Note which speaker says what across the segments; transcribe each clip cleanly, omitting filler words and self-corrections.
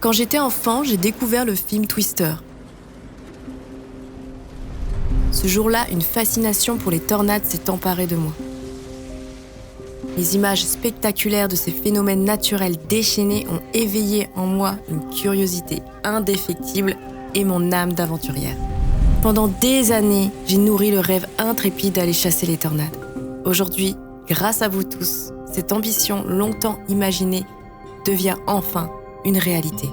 Speaker 1: Quand j'étais enfant, j'ai découvert le film Twister. Ce jour-là, une fascination pour les tornades s'est emparée de moi. Les images spectaculaires de ces phénomènes naturels déchaînés ont éveillé en moi une curiosité indéfectible et mon âme d'aventurière. Pendant des années, j'ai nourri le rêve intrépide d'aller chasser les tornades. Aujourd'hui, grâce à vous tous, cette ambition longtemps imaginée devient enfin une réalité.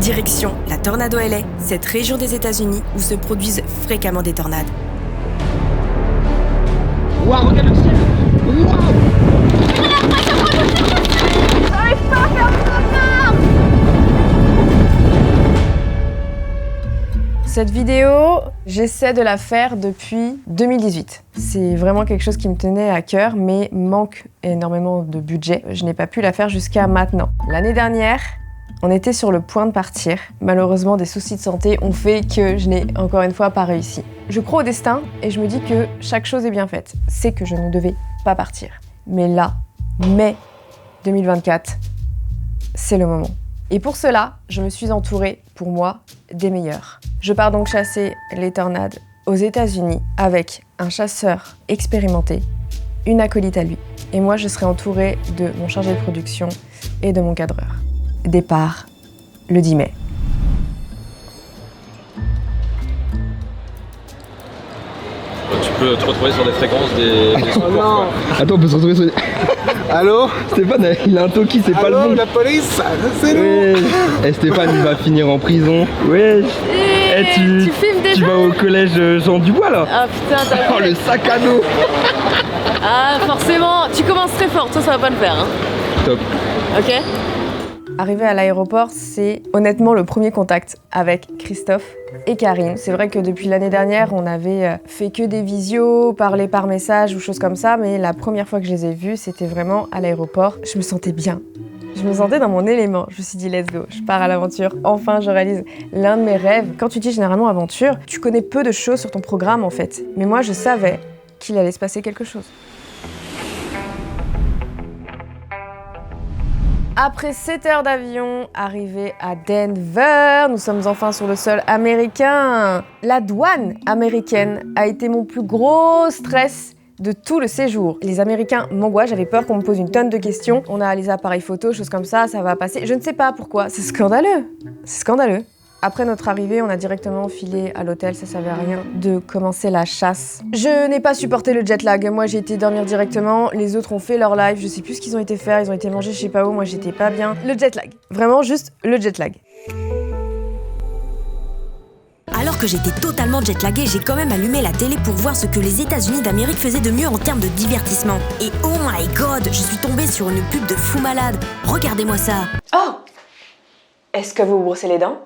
Speaker 1: Direction la Tornado LA, cette région des États-Unis où se produisent fréquemment des tornades.
Speaker 2: Waouh, regarde le ciel! Waouh!
Speaker 3: J'arrive pas à faire ça!
Speaker 4: Cette vidéo, j'essaie de la faire depuis 2018. C'est vraiment quelque chose qui me tenait à cœur, mais manque énormément de budget. Je n'ai pas pu la faire jusqu'à maintenant. L'année dernière, on était sur le point de partir. Malheureusement, des soucis de santé ont fait que je n'ai encore une fois pas réussi. Je crois au destin et je me dis que chaque chose est bien faite. C'est que je ne devais pas partir. Mais là, mai 2024, c'est le moment. Et pour cela, je me suis entourée, pour moi, des meilleurs. Je pars donc chasser les tornades aux États-Unis avec un chasseur expérimenté, une acolyte à lui. Et moi, je serai entourée de mon chargé de production et de mon cadreur. Départ le 10 mai.
Speaker 5: Tu peux te retrouver sur des fréquences des secours, quoi.
Speaker 2: Attends, on peut se retrouver sur... Allô? Stéphane, il a un toki, c'est pas le bon.
Speaker 6: La police, c'est nous.
Speaker 2: Ouais. Eh, Stéphane, il va finir en prison. Ouais. Eh,
Speaker 4: Tu filmes déjà?
Speaker 2: Tu vas au collège Jean Dubois, là?
Speaker 4: Ah putain, t'as
Speaker 2: Oh, le sac à dos.
Speaker 4: Ah, forcément, tu commences très fort, toi ça va pas le faire, hein.
Speaker 2: Top.
Speaker 4: Ok. Arriver à l'aéroport, c'est honnêtement le premier contact avec Christophe et Karine. C'est vrai que depuis l'année dernière, on avait fait que des visios, parlé par message ou choses comme ça, mais la première fois que je les ai vus, c'était vraiment à l'aéroport. Je me sentais bien. Je me sentais dans mon élément. Je me suis dit, let's go, je pars à l'aventure. Enfin, je réalise l'un de mes rêves. Quand tu dis généralement aventure, tu connais peu de choses sur ton programme en fait. Mais moi, je savais qu'il allait se passer quelque chose. Après 7 heures d'avion, arrivé à Denver, nous sommes enfin sur le sol américain. La douane américaine a été mon plus gros stress de tout le séjour. Les Américains m'angoissent, j'avais peur qu'on me pose une tonne de questions. On a les appareils photo, choses comme ça va passer. Je ne sais pas pourquoi, c'est scandaleux. C'est scandaleux. Après notre arrivée, on a directement filé à l'hôtel, ça servait à rien de commencer la chasse. Je n'ai pas supporté le jet lag, moi j'ai été dormir directement, les autres ont fait leur live, je sais plus ce qu'ils ont été faire, ils ont été manger je sais pas où, moi j'étais pas bien. Le jet lag, vraiment juste le jet lag.
Speaker 1: Alors que j'étais totalement jetlaguée, j'ai quand même allumé la télé pour voir ce que les États-Unis d'Amérique faisaient de mieux en termes de divertissement. Et oh my god, je suis tombée sur une pub de fou malade. Regardez-moi ça.
Speaker 4: Oh! Est-ce que vous vous brossez les dents?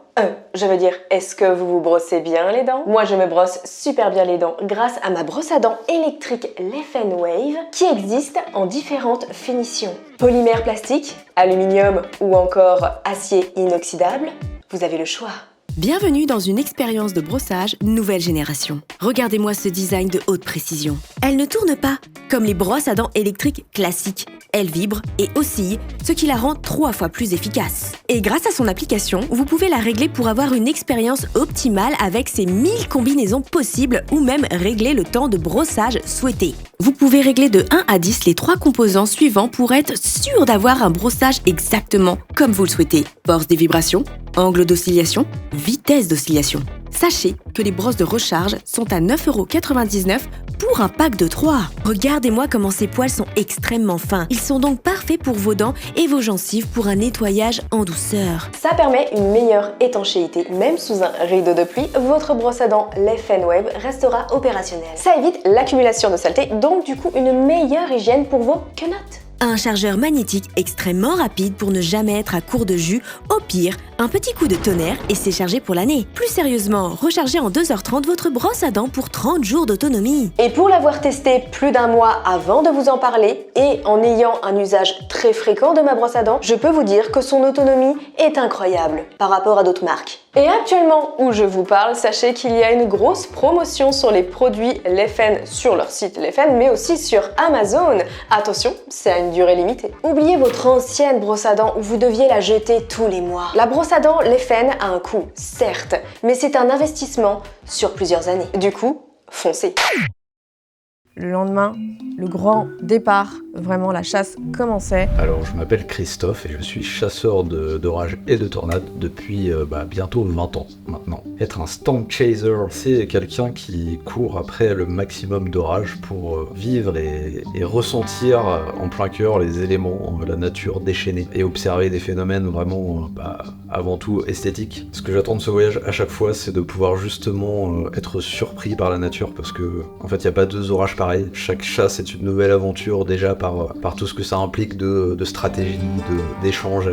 Speaker 4: Je veux dire, est-ce que vous vous brossez bien les dents? Moi, je me brosse super bien les dents grâce à ma brosse à dents électrique Leffen Wave qui existe en différentes finitions. Polymère plastique, aluminium ou encore acier inoxydable, vous avez le choix.
Speaker 1: Bienvenue dans une expérience de brossage nouvelle génération. Regardez-moi ce design de haute précision. Elle ne tourne pas, comme les brosses à dents électriques classiques. Elle vibre et oscille, ce qui la rend 3 fois plus efficace. Et grâce à son application, vous pouvez la régler pour avoir une expérience optimale avec ses 1000 combinaisons possibles ou même régler le temps de brossage souhaité. Vous pouvez régler de 1 à 10 les 3 composants suivants pour être sûr d'avoir un brossage exactement comme vous le souhaitez. Force des vibrations, angle d'oscillation, vitesse d'oscillation. Sachez que les brosses de recharge sont à 9,99 € pour un pack de 3. Regardez-moi comment ces poils sont extrêmement fins. Ils sont donc parfaits pour vos dents et vos gencives pour un nettoyage en douceur.
Speaker 4: Ça permet une meilleure étanchéité. Même sous un rideau de pluie, votre brosse à dents Leffen Wave restera opérationnelle. Ça évite l'accumulation de saleté, donc du coup une meilleure hygiène pour vos quenottes.
Speaker 1: Un chargeur magnétique extrêmement rapide pour ne jamais être à court de jus. Au pire, Un petit coup de tonnerre et c'est chargé pour l'année. Plus sérieusement, rechargez en 2h30 votre brosse à dents pour 30 jours d'autonomie.
Speaker 4: Et pour l'avoir testé plus d'un mois avant de vous en parler et en ayant un usage très fréquent de ma brosse à dents, je peux vous dire que son autonomie est incroyable par rapport à d'autres marques. Et actuellement où je vous parle, sachez qu'il y a une grosse promotion sur les produits Leffen sur leur site Leffen, mais aussi sur Amazon. Attention, c'est à une durée limitée. Oubliez votre ancienne brosse à dents où vous deviez la jeter tous les mois. La brosse à dents Leffen a un coût, certes, mais c'est un investissement sur plusieurs années. Du coup, foncez. Le lendemain, le grand départ, vraiment la chasse commençait.
Speaker 6: Alors je m'appelle Christophe et je suis chasseur d'orages et de tornades depuis bientôt 20 ans maintenant. Être un storm chaser, c'est quelqu'un qui court après le maximum d'orages pour vivre et ressentir en plein cœur les éléments, la nature déchaînée et observer des phénomènes vraiment avant tout esthétiques. Ce que j'attends de ce voyage à chaque fois, c'est de pouvoir justement être surpris par la nature parce que en fait il n'y a pas deux orages pareils. Chaque chasse est une nouvelle aventure déjà par tout ce que ça implique de stratégie, d'échange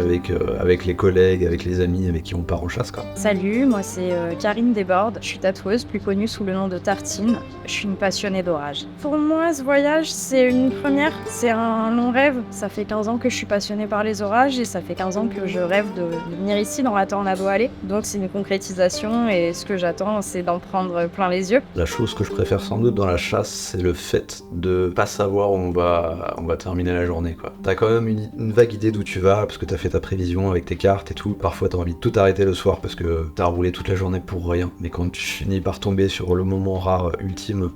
Speaker 6: avec les collègues, avec les amis avec qui on part en chasse, quoi.
Speaker 7: Salut, moi c'est Karine Desbordes, je suis tatoueuse, plus connue sous le nom de Tartine. Je suis une passionnée d'orage. Pour moi, ce voyage, c'est une première, c'est un long rêve. Ça fait 15 ans que je suis passionnée par les orages et ça fait 15 ans que je rêve de venir ici dans la Tornado-Allée. Donc c'est une concrétisation et ce que j'attends, c'est d'en prendre plein les yeux.
Speaker 6: La chose que je préfère sans doute dans la chasse, c'est le fait de pas savoir où on va terminer la journée, quoi. T'as quand même une vague idée d'où tu vas parce que t'as fait ta prévision avec tes cartes et tout. Parfois t'as envie de tout arrêter le soir parce que t'as roulé toute la journée pour rien. Mais quand tu finis par tomber sur le moment rare ultime,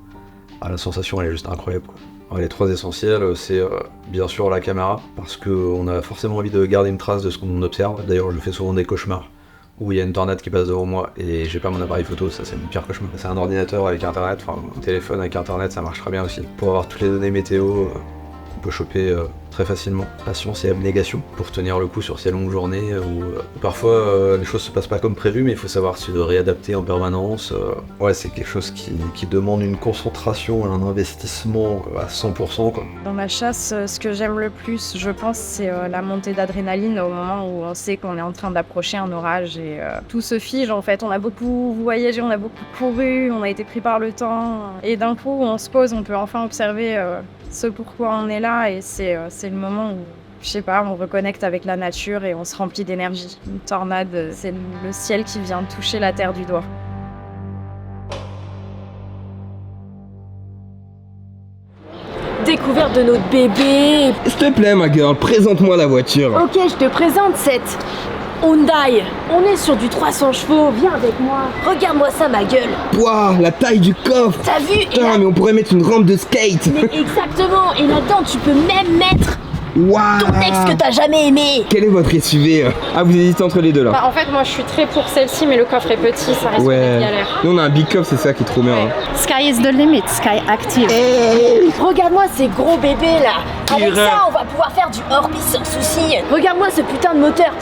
Speaker 6: la sensation elle est juste incroyable, quoi. Les trois essentiels, c'est bien sûr la caméra, parce qu'on a forcément envie de garder une trace de ce qu'on observe. D'ailleurs, je fais souvent des cauchemars où il y a une tornade qui passe devant moi et j'ai pas mon appareil photo, ça c'est mon pire cauchemar. C'est un ordinateur avec internet, enfin un téléphone avec internet, ça marche très bien aussi. Pour avoir toutes les données météo, on peut choper très facilement. Patience et abnégation pour tenir le coup sur ces longues journées où parfois les choses se passent pas comme prévu, mais il faut savoir se réadapter en permanence. Ouais, c'est quelque chose qui demande une concentration et un investissement à 100%, quoi.
Speaker 7: Dans la chasse, ce que j'aime le plus, je pense, c'est la montée d'adrénaline au moment où on sait qu'on est en train d'approcher un orage et tout se fige en fait. On a beaucoup voyagé, on a beaucoup couru, on a été pris par le temps et d'un coup on se pose, on peut enfin observer ce pourquoi on est là et c'est le moment où, je sais pas, on reconnecte avec la nature et on se remplit d'énergie. Une tornade, c'est le ciel qui vient toucher la terre du doigt.
Speaker 3: Découverte de notre bébé.
Speaker 2: S'il te plaît, ma girl, présente-moi la voiture.
Speaker 3: Ok, je te présente cette Hyundai. On est sur du 300 chevaux, viens avec moi. Regarde-moi ça, ma gueule.
Speaker 2: Ouah, la taille du coffre.
Speaker 3: T'as vu?
Speaker 2: Putain, mais on pourrait mettre une rampe de skate.
Speaker 3: Mais exactement, et là-dedans, tu peux même mettre
Speaker 2: Waouh.
Speaker 3: ton ex que t'as jamais aimé.
Speaker 2: Quel est votre SUV? Ah, vous hésitez entre les deux là.
Speaker 8: En fait, moi je suis très pour celle-ci, mais le coffre est petit, ça risque d'être galère.
Speaker 2: Nous on a un big coffre, c'est ça qui est trop bien. Hein.
Speaker 8: Sky is the limit, Sky active.
Speaker 3: Regarde-moi ces gros bébés là. Avec ça, on va pouvoir faire du hors-piste sans souci. Regarde-moi ce putain de moteur.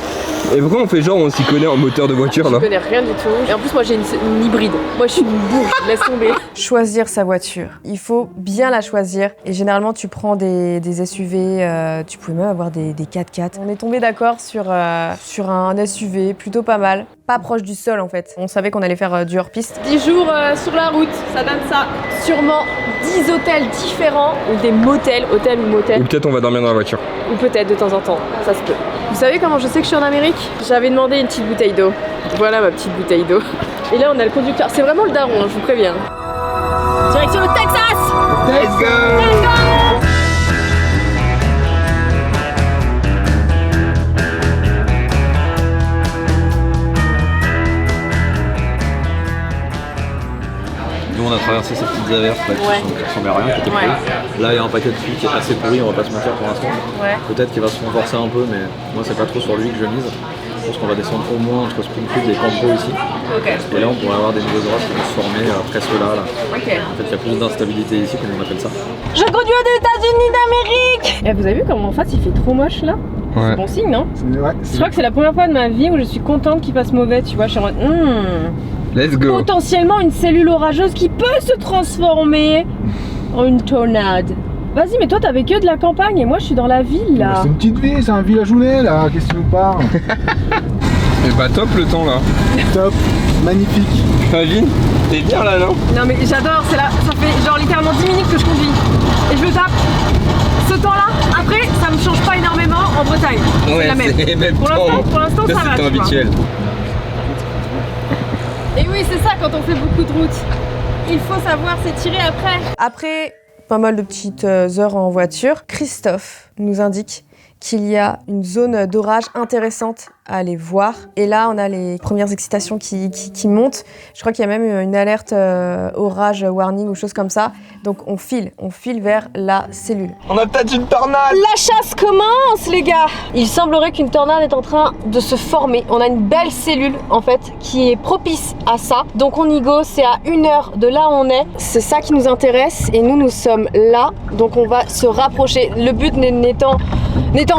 Speaker 2: Et pourquoi on fait genre on s'y connaît en moteur de voiture là?
Speaker 9: Je connais rien du tout. Et en plus, moi j'ai une hybride. Moi je suis une bourge, laisse tomber.
Speaker 4: Choisir sa voiture. Il faut bien la choisir. Et généralement, tu prends des SUV, tu pouvais même avoir des 4x4. On est tombé d'accord sur un SUV plutôt pas mal. Pas proche du sol en fait. On savait qu'on allait faire du hors-piste.
Speaker 9: 10 jours sur la route, ça donne ça. Sûrement 10 hôtels différents, ou des motels, hôtels ou motels.
Speaker 2: Ou peut-être on va dormir dans la voiture.
Speaker 9: Ou peut-être de temps en temps, ça se peut. Vous savez comment je sais que je suis en Amérique? J'avais demandé une petite bouteille d'eau. Voilà ma petite bouteille d'eau. Et là on a le conducteur. C'est vraiment le daron, je vous préviens. Direction le Texas!
Speaker 2: Let's go!
Speaker 9: Let's go!
Speaker 5: Nous on a traversé ces petites averses là, qui ressemblaient à rien, qui étaient pourries. Là il y a un paquet de pluie qui est assez pourri, on va pas se mentir pour l'instant. Peut-être qu'il va se renforcer un peu, mais moi c'est pas trop sur lui que je mise. Je pense qu'on va descendre au moins entre Springfield et Campo ici. Et là on pourrait avoir des nouveaux orages qui vont se former après ceux-là. Là. En fait il y a plus d'instabilité ici, comme on appelle ça.
Speaker 3: Je conduis aux États-Unis d'Amérique.
Speaker 9: Et vous avez vu comment en face il fait trop moche là?
Speaker 2: Ouais.
Speaker 9: C'est bon signe, non?
Speaker 2: Ouais,
Speaker 9: Je crois que c'est la première fois de ma vie où je suis contente qu'il fasse mauvais, tu vois. Je suis en mode,
Speaker 2: Let's go!
Speaker 9: potentiellement une cellule orageuse qui peut se transformer en une tornade. Vas-y, mais toi t'as vécu de la campagne et moi je suis dans la ville là.
Speaker 10: C'est une petite ville, c'est un village où on est là, qu'est-ce que tu nous parles?
Speaker 2: Et bah top le temps là. Top, magnifique. Imagine, t'es bien là non?
Speaker 9: Non mais j'adore, c'est là, ça fait genre littéralement 10 minutes que je conduis. Et je le tape. Ce temps-là, après, ça me change pas énormément en Bretagne. C'est la même.
Speaker 2: C'est même
Speaker 9: Pour l'instant, ça va.
Speaker 2: C'est habituel.
Speaker 9: Et oui, c'est ça quand on fait beaucoup de route. Il faut savoir s'étirer après.
Speaker 4: Après pas mal de petites heures en voiture, Christophe nous indique qu'il y a une zone d'orage intéressante à aller voir. Et là, on a les premières excitations qui montent. Je crois qu'il y a même une alerte orage warning ou chose comme ça. Donc on file vers la cellule.
Speaker 2: On a peut-être une tornade.
Speaker 9: La chasse commence, les gars. Il semblerait qu'une tornade est en train de se former. On a une belle cellule, en fait, qui est propice à ça. Donc on y go, c'est à 1 heure de là où on est. C'est ça qui nous intéresse et nous sommes là. Donc on va se rapprocher. Le but n'étant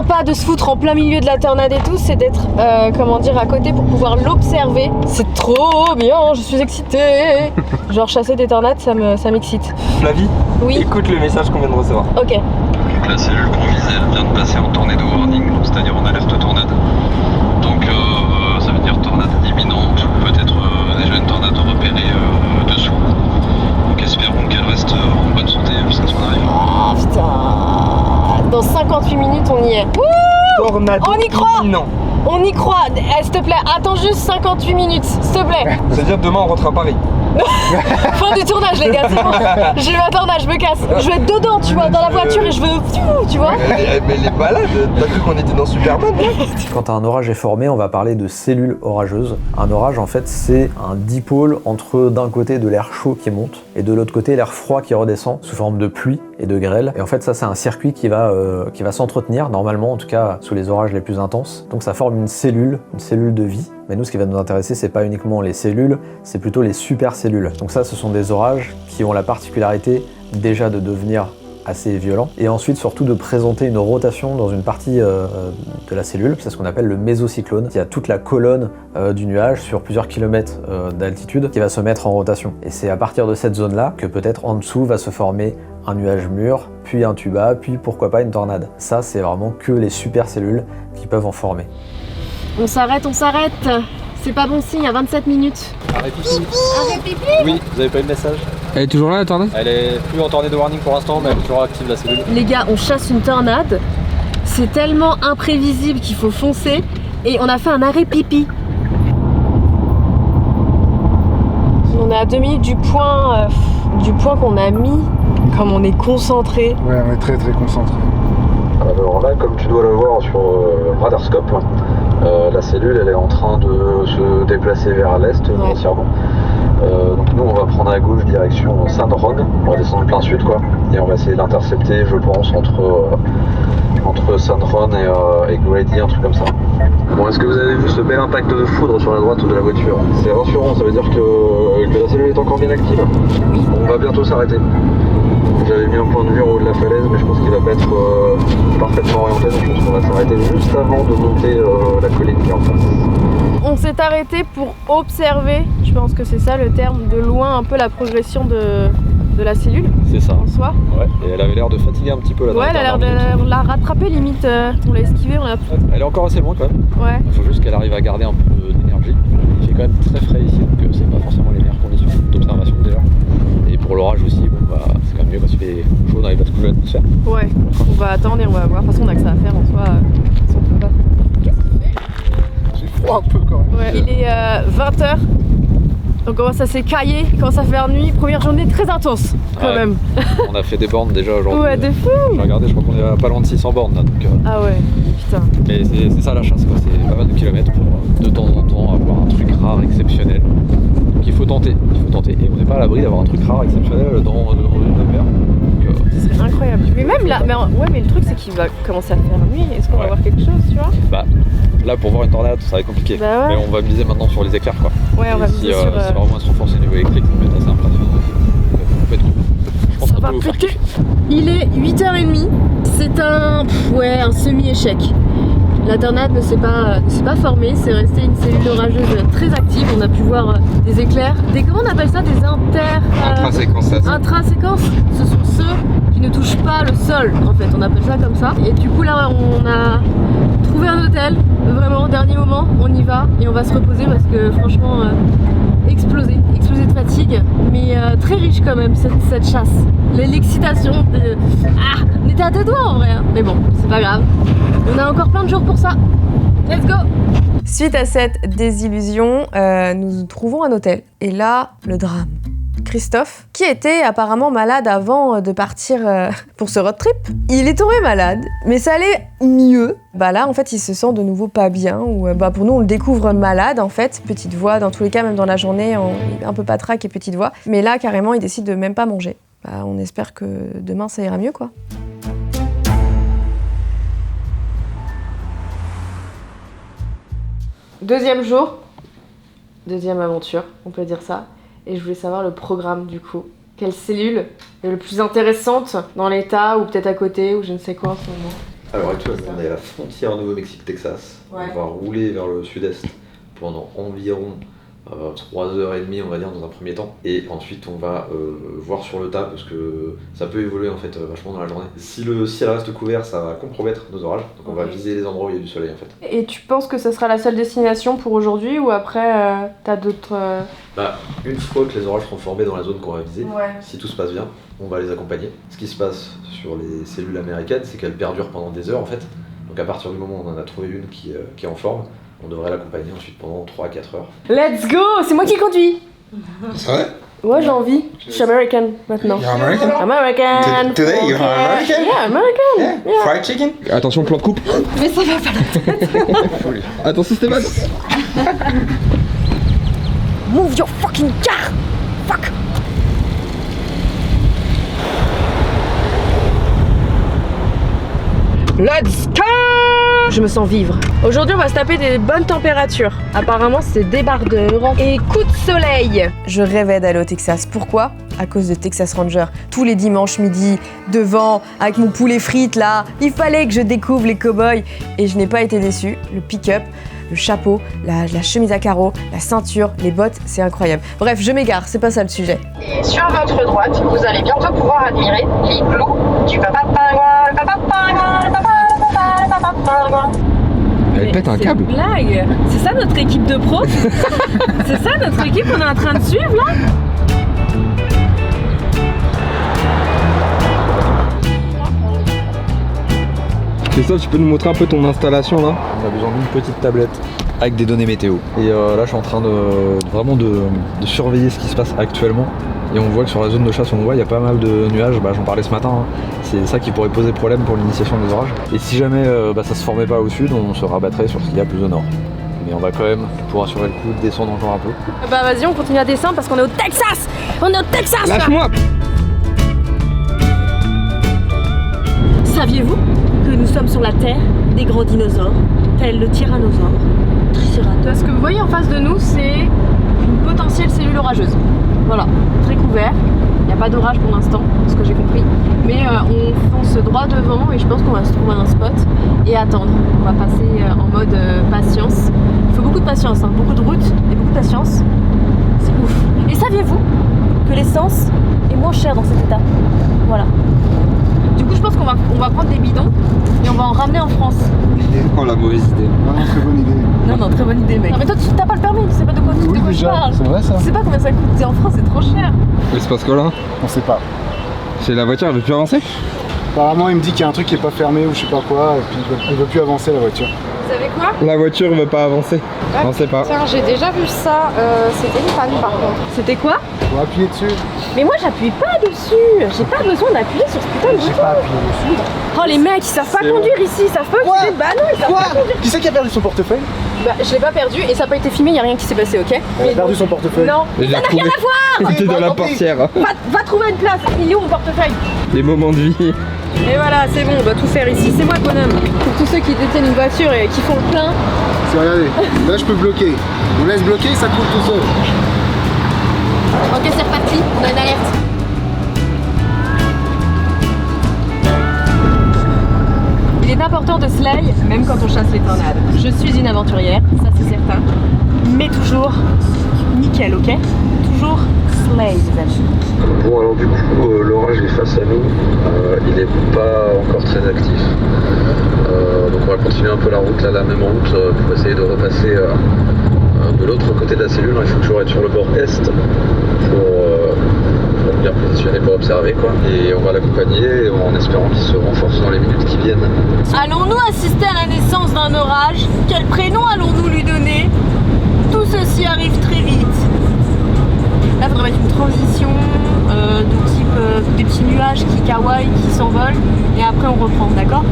Speaker 9: pas de se foutre en plein milieu de la tornade et tout, c'est d'être à côté pour pouvoir l'observer. C'est trop bien, je suis excitée. Genre chasser des tornades, ça m'excite.
Speaker 2: Flavie,
Speaker 9: oui.
Speaker 2: Écoute le message qu'on vient de recevoir.
Speaker 9: Ok.
Speaker 6: La cellule qu'on visait, elle vient de passer en tornado warning, c'est-à-dire en alerte tornade. Donc ça veut dire tornade imminente, ou peut-être déjà une tornade repérée dessous. Donc espérons qu'elle reste en bonne santé jusqu'à ce qu'on arrive.
Speaker 9: Ah putain. Dans 58 minutes on y est. Wouh,
Speaker 2: tornado
Speaker 9: on y croit.
Speaker 2: Non.
Speaker 9: On y croit. S'il te plaît, attends juste 58 minutes, s'il te plaît.
Speaker 2: C'est-à-dire demain on rentre à Paris.
Speaker 9: Fin du tournage, les gars, c'est bon. Je vais attendre, je me casse. Je vais être dedans, tu vois, dans la voiture et je veux. Tu vois.
Speaker 2: Mais elle est malade, t'as vu qu'on était dans Superman là.
Speaker 5: Quand un orage est formé, on va parler de cellules orageuses. Un orage, en fait, c'est un dipôle entre d'un côté de l'air chaud qui monte et de l'autre côté l'air froid qui redescend sous forme de pluie et de grêle. Et en fait, ça, c'est un circuit qui va s'entretenir, normalement, en tout cas, sous les orages les plus intenses. Donc ça forme une cellule de vie. Mais nous, ce qui va nous intéresser, c'est pas uniquement les cellules, c'est plutôt les supercellules. Donc ça, ce sont des orages qui ont la particularité déjà de devenir assez violents et ensuite surtout de présenter une rotation dans une partie de la cellule. C'est ce qu'on appelle le mésocyclone. Il y a toute la colonne du nuage sur plusieurs kilomètres d'altitude qui va se mettre en rotation. Et c'est à partir de cette zone-là que peut-être en dessous va se former un nuage mûr, puis un tuba, puis pourquoi pas une tornade. Ça, c'est vraiment que les supercellules qui peuvent en former.
Speaker 9: On s'arrête. C'est pas bon signe à 27 minutes.
Speaker 5: Arrête pipi.
Speaker 9: Arrête pipi.
Speaker 5: Oui, vous avez pas eu le message?
Speaker 2: Elle est toujours là la tornade?
Speaker 5: Elle est plus en tornado warning pour l'instant, mais elle est toujours active la cellule.
Speaker 9: Les gars, on chasse une tornade. C'est tellement imprévisible qu'il faut foncer. Et on a fait un arrêt pipi. On est à 2 minutes du point qu'on a mis. Comme on est concentré.
Speaker 2: Ouais, on est très très concentré.
Speaker 6: Alors là, comme tu dois le voir sur Radarscope, la cellule elle est en train de se déplacer vers l'est grossièrement. Donc nous on va prendre à gauche direction Saint-Ron, on va descendre plein sud quoi, et on va essayer d'intercepter je pense entre Saint-Ron et Grady, un truc comme ça. Bon, est-ce que vous avez vu ce bel impact de foudre sur la droite de la voiture? C'est rassurant, ça veut dire que la cellule est encore bien active. On va bientôt s'arrêter. J'avais mis un point de vue en haut de la falaise, mais je pense qu'il va pas être parfaitement orienté, donc je pense qu'on va s'arrêter juste avant de monter la colline qui est en face.
Speaker 9: On s'est arrêté pour observer, je pense que c'est ça le terme, de loin un peu la progression de la cellule.
Speaker 5: C'est ça.
Speaker 9: En soi.
Speaker 5: Ouais, et elle avait l'air de fatiguer un petit peu là.
Speaker 9: Ouais, elle a l'air de on l'a rattrapé limite, on l'a esquivé, on l'a.
Speaker 5: Elle est encore assez loin quand même.
Speaker 9: Ouais.
Speaker 5: Il faut juste qu'elle arrive à garder un peu d'énergie. Il fait quand même très frais ici, donc c'est pas forcément les meilleures conditions d'observation déjà. Et pour l'orage aussi, bon bah c'est quand même mieux parce qu'il fait chaud dans les bascules de l'atmosphère.
Speaker 9: Ouais, on va attendre et on va voir. De toute façon, on a que ça à faire en soi. On peut pas.
Speaker 2: J'ai froid un peu quand même.
Speaker 9: Ouais, il est 20h. Donc on commence à s'écailler, il commence à faire nuit. Première journée très intense quand même.
Speaker 5: On a fait des bornes déjà aujourd'hui.
Speaker 9: Ouais, de fou.
Speaker 5: J'ai regardé, je crois qu'on est à pas loin de 600 bornes là. Donc,
Speaker 9: ah ouais, putain.
Speaker 5: Mais c'est ça la chasse quoi, c'est pas mal de kilomètres pour de temps en temps avoir un truc rare, exceptionnel. Donc il faut tenter. Et on n'est pas à l'abri d'avoir un truc rare, exceptionnel dans une demi-heure.
Speaker 9: Ce serait incroyable. Mais même là, mais le truc c'est qu'il va commencer à faire nuit. Est-ce qu'on va voir quelque chose, tu vois?
Speaker 5: Bah là pour voir une tornade ça va être compliqué.
Speaker 9: Bah ouais.
Speaker 5: Mais on va miser maintenant sur les éclairs quoi.
Speaker 9: Ouais, on va miser sur...
Speaker 5: Si vraiment elle se renforce au niveau électrique, ça va être assez impressionnant. Ça peut être cool. Je pense qu'on peut vous faire kiffer.
Speaker 9: Il est 8h30. C'est un semi-échec. La tornade ne s'est pas formée, c'est resté une cellule orageuse très active. On a pu voir des éclairs, comment on appelle ça, des
Speaker 2: intraséquences.
Speaker 9: Intraséquences, ce sont ceux qui ne touchent pas le sol en fait, on appelle ça comme ça. Et du coup là on a trouvé trouvé un hôtel, vraiment, dernier moment, on y va et on va se reposer parce que franchement, explosé de fatigue, mais très riche quand même cette chasse. L'excitation, on était à deux doigts en vrai, hein. Mais bon, c'est pas grave. On a encore plein de jours pour ça. Let's go!
Speaker 4: Suite à cette désillusion, nous trouvons un hôtel. Et là, le drame. Christophe, qui était apparemment malade avant de partir pour ce road trip, il est tombé malade, mais ça allait mieux. Bah là, en fait, il se sent de nouveau pas bien, ou pour nous, on le découvre malade, en fait, petite voix, dans tous les cas, même dans la journée, il est un peu patraque et petite voix. Mais là, carrément, il décide de même pas manger. Bah, on espère que demain, ça ira mieux, quoi.
Speaker 9: Deuxième jour, deuxième aventure, on peut dire ça. Et je voulais savoir le programme du coup. Quelle cellule est le plus intéressante dans l'état ou peut-être à côté ou je ne sais quoi en ce moment.
Speaker 6: Alors actuellement on est à la frontière Nouveau-Mexique-Texas.
Speaker 9: Ouais.
Speaker 6: On va rouler vers le sud-est pendant environ 3h30 on va dire dans un premier temps. Et ensuite on va voir sur le tas parce que ça peut évoluer en fait vachement dans la journée. Si le ciel reste couvert ça va compromettre nos orages. Donc on va viser les endroits où il y a du soleil en fait.
Speaker 9: Et tu penses que ça sera la seule destination pour aujourd'hui ou après t'as d'autres...
Speaker 6: Bah, une fois que les orages seront formés dans la zone qu'on va viser,
Speaker 9: Ouais.
Speaker 6: si tout se passe bien, on va les accompagner. Ce qui se passe sur les cellules américaines, c'est qu'elles perdurent pendant des heures en fait. Donc à partir du moment où on en a trouvé une qui est en forme, on devrait l'accompagner ensuite pendant 3-4 heures.
Speaker 9: Let's go! C'est moi qui conduis!
Speaker 2: C'est vrai?
Speaker 9: Ouais, j'ai envie. Je suis American maintenant.
Speaker 2: You're American?
Speaker 9: American!
Speaker 2: Today you're American?
Speaker 9: Yeah, American! Yeah.
Speaker 2: Fried chicken? Attention, plan de coupe.
Speaker 9: Mais ça va pas la tête!
Speaker 2: Attention Stéphane.
Speaker 3: Move your fucking car! Fuck!
Speaker 9: Let's go! Je me sens vivre. Aujourd'hui, on va se taper des bonnes températures. Apparemment, c'est débardeur et coup de soleil.
Speaker 4: Je rêvais d'aller au Texas. Pourquoi? À cause de Texas Ranger. Tous les dimanches midi, devant, avec mon poulet frites là. Il fallait que je découvre les cow-boys. Et je n'ai pas été déçue. Le pick-up, le chapeau, la chemise à carreaux, la ceinture, les bottes, c'est incroyable. Bref, je m'égare, c'est pas ça le sujet.
Speaker 10: Et sur votre droite, vous allez bientôt pouvoir admirer l'igloo du papa pingouin, le papa pingouin, le papa pingouin.
Speaker 2: Elle pète un câble.
Speaker 9: C'est une blague. C'est ça notre équipe de pro? C'est ça notre équipe qu'on est en train de suivre là?
Speaker 2: Christophe, tu peux nous montrer un peu ton installation là?
Speaker 5: On a besoin d'une petite tablette avec des données météo. Et là je suis en train de surveiller ce qui se passe actuellement. Et on voit que sur la zone de chasse on voit il y a pas mal de nuages, j'en parlais ce matin, hein. C'est ça qui pourrait poser problème pour l'initiation des orages. Et si jamais ça se formait pas au sud, on se rabattrait sur ce qu'il y a plus au nord. Mais on va quand même, pour assurer le coup, descendre encore un peu.
Speaker 9: Bah vas-y, on continue à descendre parce qu'on est au Texas! On est au Texas là!
Speaker 2: Lâche-moi!
Speaker 3: Saviez-vous que nous sommes sur la terre des grands dinosaures, tels le tyrannosaure, Triceratops?
Speaker 9: Ce que vous voyez en face de nous, c'est une potentielle cellule orageuse. Voilà, très couvert. Il n'y a pas d'orage pour l'instant, ce que j'ai compris. Mais on fonce droit devant et je pense qu'on va se trouver un spot et attendre. On va passer en mode patience. Il faut beaucoup de patience, hein. Beaucoup de route et beaucoup de patience. C'est ouf.
Speaker 3: Et saviez-vous que l'essence est moins chère dans cet état? Voilà.
Speaker 9: Du coup, je pense qu'on va prendre des bidons et on va en ramener en France.
Speaker 2: Oh la mauvaise idée.
Speaker 11: Non, très bonne idée.
Speaker 9: Non, très bonne idée, mec. Non, mais toi, tu n'as pas le permis, tu sais pas de quoi,
Speaker 11: Oui,
Speaker 9: tu
Speaker 11: déjà,
Speaker 9: parles.
Speaker 11: c'est vrai ça.
Speaker 9: Tu sais pas combien ça coûte. C'est en France, c'est trop cher.
Speaker 2: Il se passe quoi là?
Speaker 11: On sait pas.
Speaker 2: C'est la voiture, elle veut plus avancer?
Speaker 11: Apparemment, il me dit qu'il y a un truc qui est pas fermé ou je sais pas quoi, et puis elle veut plus avancer la voiture.
Speaker 7: Vous savez quoi?
Speaker 2: La voiture veut pas avancer. On sait pas.
Speaker 7: Tiens, j'ai déjà vu ça. C'était une panne par contre.
Speaker 9: C'était quoi?
Speaker 11: Faut appuyer dessus.
Speaker 3: Mais moi j'appuie pas dessus. J'ai pas besoin d'appuyer sur ce putain de
Speaker 11: J'ai
Speaker 3: bouton.
Speaker 11: pas appuyé dessus.
Speaker 3: Oh les mecs, ils savent pas
Speaker 11: C'est
Speaker 3: conduire ici, ils savent pas
Speaker 11: Quoi?
Speaker 3: utiliser. Bah non, ils savent
Speaker 11: Quoi?
Speaker 3: pas conduire.
Speaker 11: Qui c'est qui a perdu son portefeuille?
Speaker 9: Bah, je l'ai pas perdu et ça n'a pas été filmé, y a rien qui s'est passé, ok?
Speaker 11: Elle a perdu son portefeuille.
Speaker 9: Non,
Speaker 2: Et je l'ai retrouvé. Il était dans la portière.
Speaker 9: va trouver une place. Il est où mon portefeuille?
Speaker 2: Les moments de vie.
Speaker 9: Et voilà, c'est bon, on doit tout faire ici. C'est moi le bonhomme. Pour tous ceux qui détiennent une voiture et qui font le plein.
Speaker 11: C'est regardez. Là, je peux bloquer. On laisse bloquer, ça coule tout seul.
Speaker 3: Ok, c'est reparti, on a une alerte.
Speaker 9: Il est important de slay, même quand on chasse les tornades. Je suis une aventurière, ça c'est certain. Mais toujours nickel, ok? Toujours slay, les amis.
Speaker 6: Bon alors du coup l'orage est face à nous, il n'est pas encore très actif. Donc on va continuer un peu la route, là, la même route, pour essayer de repasser de l'autre côté de la cellule. Il faut toujours être sur le bord est pour bien positionner pour observer quoi. Et on va l'accompagner en espérant qu'il se renforce dans les minutes qui viennent.
Speaker 3: Allons-nous assister à la naissance d'un orage? Quel prénom allons-nous lui donner? Tout ceci arrive très vite. Là, il faudrait mettre une transition de type des petits nuages qui kawaii, qui s'envolent, et après on reprend, d'accord?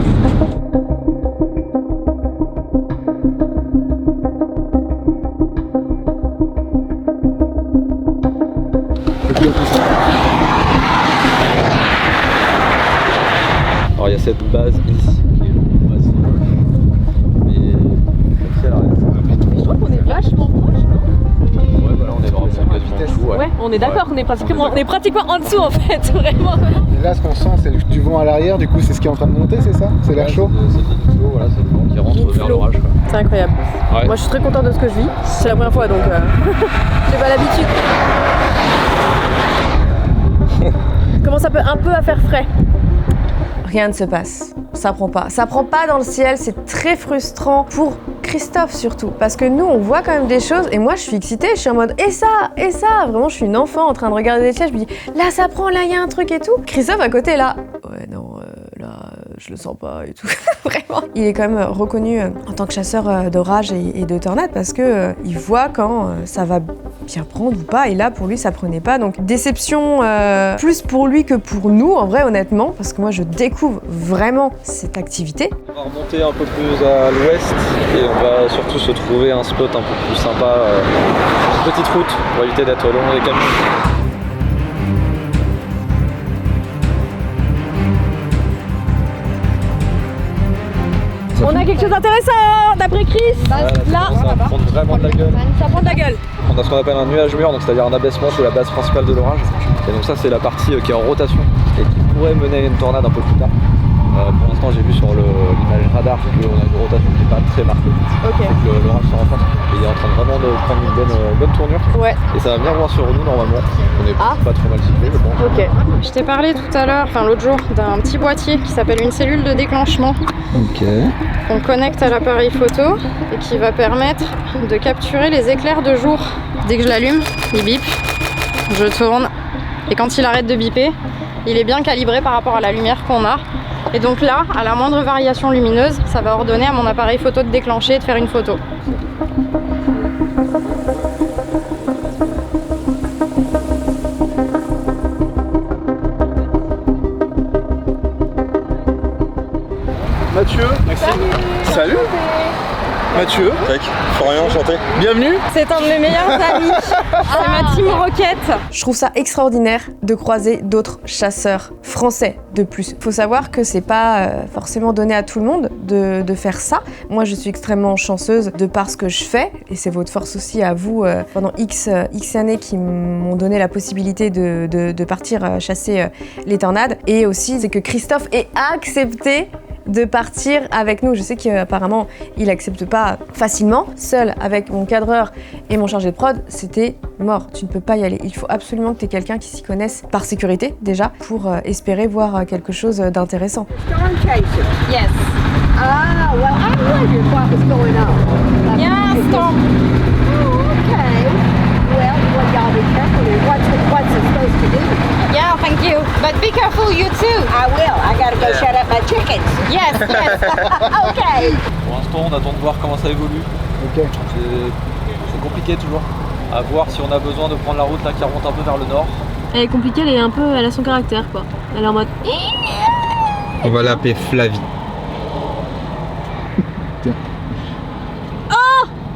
Speaker 5: Alors il y a cette base ici qui est une base. Mais celle-ci,
Speaker 9: Je trouve qu'on est vachement proche, non?
Speaker 5: ouais, voilà, on est vraiment quasiment en dessous.
Speaker 9: Ouais, on est d'accord, on est pratiquement en dessous en fait, vraiment.
Speaker 11: Et là, ce qu'on sent, c'est du vent à l'arrière, du coup, c'est ce qui est en train de monter, c'est ça? C'est l'air chaud?
Speaker 5: C'est le flow, voilà, c'est le vent qui rentre vers l'orage.
Speaker 9: C'est incroyable.
Speaker 5: Ouais.
Speaker 9: Moi je suis très contente de ce que je vis. C'est la première fois donc j'ai pas l'habitude. Commence un peu à faire frais.
Speaker 4: Rien ne se passe. Ça prend pas. Ça prend pas dans le ciel, c'est très frustrant pour Christophe surtout. Parce que nous, on voit quand même des choses et moi, je suis excitée, je suis en mode et ça. Vraiment, je suis une enfant en train de regarder des ciels, je me dis là, ça prend, là, il y a un truc et tout. Christophe à côté, là, ouais, non, là, je le sens pas et tout. Vraiment. Il est quand même reconnu en tant que chasseur d'orage et de tornades parce que il voit quand ça va bien prendre ou pas. Et là, pour lui, ça prenait pas. Donc, déception plus pour lui que pour nous, en vrai, honnêtement, parce que moi, je découvre vraiment cette activité.
Speaker 5: On va remonter un peu plus à l'ouest et on va surtout se trouver un spot un peu plus sympa, une petite route pour éviter d'être au long des camions.
Speaker 9: On a quelque chose d'intéressant d'après Chris. Là,
Speaker 5: ça prend vraiment de la gueule.
Speaker 9: Ça prend de la gueule.
Speaker 5: On a ce qu'on appelle un nuage mur, donc c'est-à-dire un abaissement sous la base principale de l'orage. Et donc ça c'est la partie qui est en rotation et qui pourrait mener à une tornade un peu plus tard. Pour l'instant j'ai vu sur l'image radar qu'on a une rotation qui n'est pas très marquée.
Speaker 9: Ok.
Speaker 5: Donc l'orage se renforce et il est en train vraiment de prendre une bonne tournure.
Speaker 9: Ouais.
Speaker 5: Et ça va bien voir sur nous normalement. On est pas trop mal situé je pense.
Speaker 9: Ok.
Speaker 7: Je t'ai parlé tout à l'heure, l'autre jour, d'un petit boîtier qui s'appelle une cellule de déclenchement.
Speaker 5: Ok.
Speaker 7: On connecte à l'appareil photo et qui va permettre de capturer les éclairs de jour. Dès que je l'allume, il bip, je tourne et quand il arrête de biper, il est bien calibré par rapport à la lumière qu'on a. Et donc là, à la moindre variation lumineuse, ça va ordonner à mon appareil photo de déclencher et de faire une photo.
Speaker 11: Mathieu. Maxime. Salut. Mathieu.
Speaker 2: Florian, enchanté.
Speaker 11: Bienvenue.
Speaker 7: C'est un de mes meilleurs amis. C'est ma team Rocket.
Speaker 4: Je trouve ça extraordinaire de croiser d'autres chasseurs français de plus. Faut savoir que c'est pas forcément donné à tout le monde de faire ça. Moi, je suis extrêmement chanceuse de par ce que je fais, et c'est votre force aussi à vous pendant X années qui m'ont donné la possibilité de partir chasser les tornades. Et aussi, c'est que Christophe ait accepté de partir avec nous. Je sais qu'apparemment, il accepte pas facilement. Seul avec mon cadreur et mon chargé de prod, c'était mort. Tu ne peux pas y aller. Il faut absolument que tu aies quelqu'un qui s'y connaisse par sécurité, déjà, pour espérer voir quelque chose d'intéressant.
Speaker 10: Storm chaser.
Speaker 7: Yes.
Speaker 10: Ah, well, I wondered what was going on.
Speaker 7: Yeah, storm.
Speaker 10: Oh, okay. Well, y'all be careful here. What's it supposed to do?
Speaker 7: Yeah, thank you. But be careful, you too.
Speaker 10: I will. I gotta go shut up my chickens.
Speaker 7: Yes, yes.
Speaker 10: Okay.
Speaker 5: Pour l'instant on attend de voir comment ça évolue.
Speaker 11: Ok.
Speaker 5: C'est compliqué toujours. À voir si on a besoin de prendre la route là qui remonte un peu vers le nord.
Speaker 9: Elle est compliquée, elle a son caractère quoi. Elle est en mode.
Speaker 2: On va l'appeler Flavie.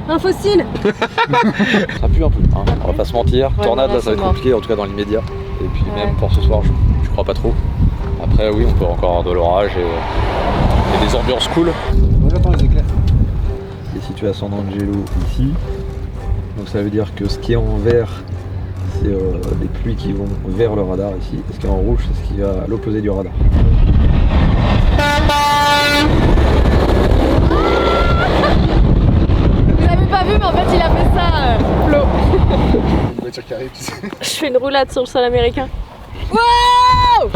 Speaker 9: Un fossile.
Speaker 5: Ça pue un peu, hein. On va pas se mentir.
Speaker 9: Ouais,
Speaker 5: Tornade
Speaker 9: non,
Speaker 5: là ça va être
Speaker 9: c'est
Speaker 5: compliqué en tout cas dans l'immédiat. Et puis
Speaker 9: Ouais.
Speaker 5: même pour ce soir je crois pas trop. Après oui on peut encore avoir de l'orage et des ambiances cool.
Speaker 11: Moi j'attends les éclairs.
Speaker 5: Ici tu as San Angelo ici. Donc ça veut dire que ce qui est en vert c'est des pluies qui vont vers le radar ici. Et ce qui est en rouge c'est ce qui va à l'opposé du radar.
Speaker 9: Vous l'avez pas vu mais en fait il a fait ça, Flo.
Speaker 11: Une voiture qui arrive, tu sais.
Speaker 9: Je fais une roulade sur le sol américain. Wow!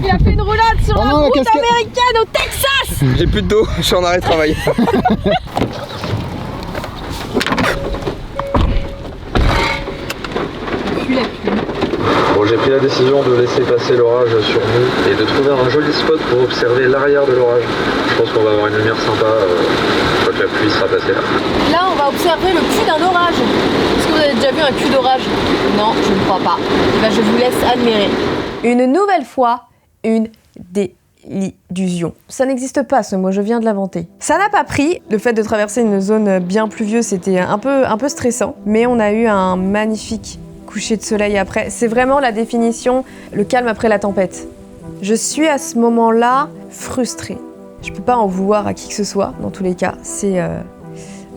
Speaker 9: Il a fait une roulade sur la route américaine au Texas.
Speaker 2: J'ai plus de dos, je suis en arrêt de travail.
Speaker 5: Bon, j'ai pris la décision de laisser passer l'orage sur nous et de trouver un joli spot pour observer l'arrière de l'orage. Je pense qu'on va avoir une lumière sympa une fois que la pluie sera passée là.
Speaker 9: Là, on va observer le cul d'un orage. Est-ce que vous avez déjà vu un cul d'orage? Non, je ne crois pas. Et ben, je vous laisse admirer.
Speaker 4: Une nouvelle fois, une désillusion. Ça n'existe pas ce mot, je viens de l'inventer. Ça n'a pas pris. Le fait de traverser une zone bien pluvieuse, c'était un peu stressant. Mais on a eu un magnifique coucher de soleil après. C'est vraiment la définition, le calme après la tempête. Je suis à ce moment-là frustrée. Je peux pas en vouloir à qui que ce soit, dans tous les cas. C'est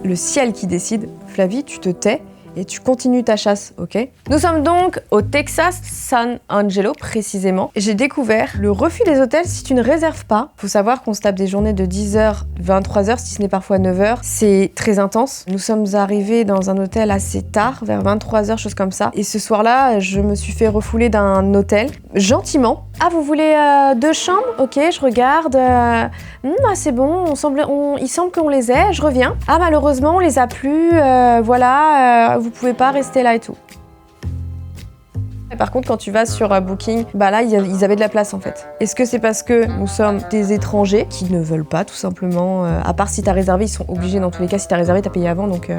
Speaker 4: le ciel qui décide. Flavie, tu te tais et tu continues ta chasse, ok? Nous sommes donc au Texas, San Angelo précisément. J'ai découvert le refus des hôtels si tu ne réserves pas. Faut savoir qu'on se tape des journées de 10h, 23h, si ce n'est parfois 9h. C'est très intense. Nous sommes arrivés dans un hôtel assez tard, vers 23h, chose comme ça. Et ce soir-là, je me suis fait refouler d'un hôtel, gentiment. Ah, vous voulez 2 chambres? Ok, je regarde. C'est bon, il semble qu'on les ait, je reviens. Ah, malheureusement, on les a plus, voilà, vous pouvez pas rester là et tout. Et par contre, quand tu vas sur Booking, bah là, ils avaient de la place en fait. Est-ce que c'est parce que nous sommes des étrangers qui ne veulent pas, tout simplement, à part si t'as réservé, ils sont obligés dans tous les cas, si t'as réservé, t'as payé avant, donc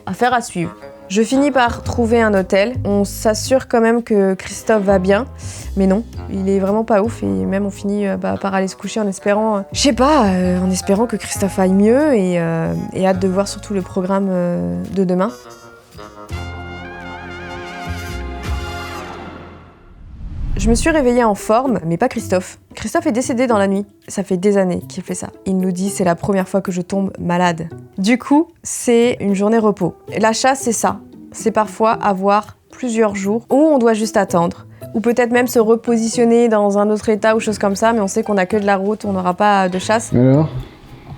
Speaker 4: affaire à suivre. Je finis par trouver un hôtel. On s'assure quand même que Christophe va bien, mais non, il est vraiment pas ouf et même on finit par aller se coucher en espérant, en espérant que Christophe aille mieux et hâte de voir surtout le programme de demain. Je me suis réveillée en forme, mais pas Christophe. Christophe est décédé dans la nuit. Ça fait des années qu'il fait ça. Il nous dit c'est la première fois que je tombe malade. Du coup, c'est une journée repos. La chasse, c'est ça. C'est parfois avoir plusieurs jours où on doit juste attendre. Ou peut-être même se repositionner dans un autre état ou chose comme ça, mais on sait qu'on a que de la route, on n'aura pas de chasse.
Speaker 11: Alors,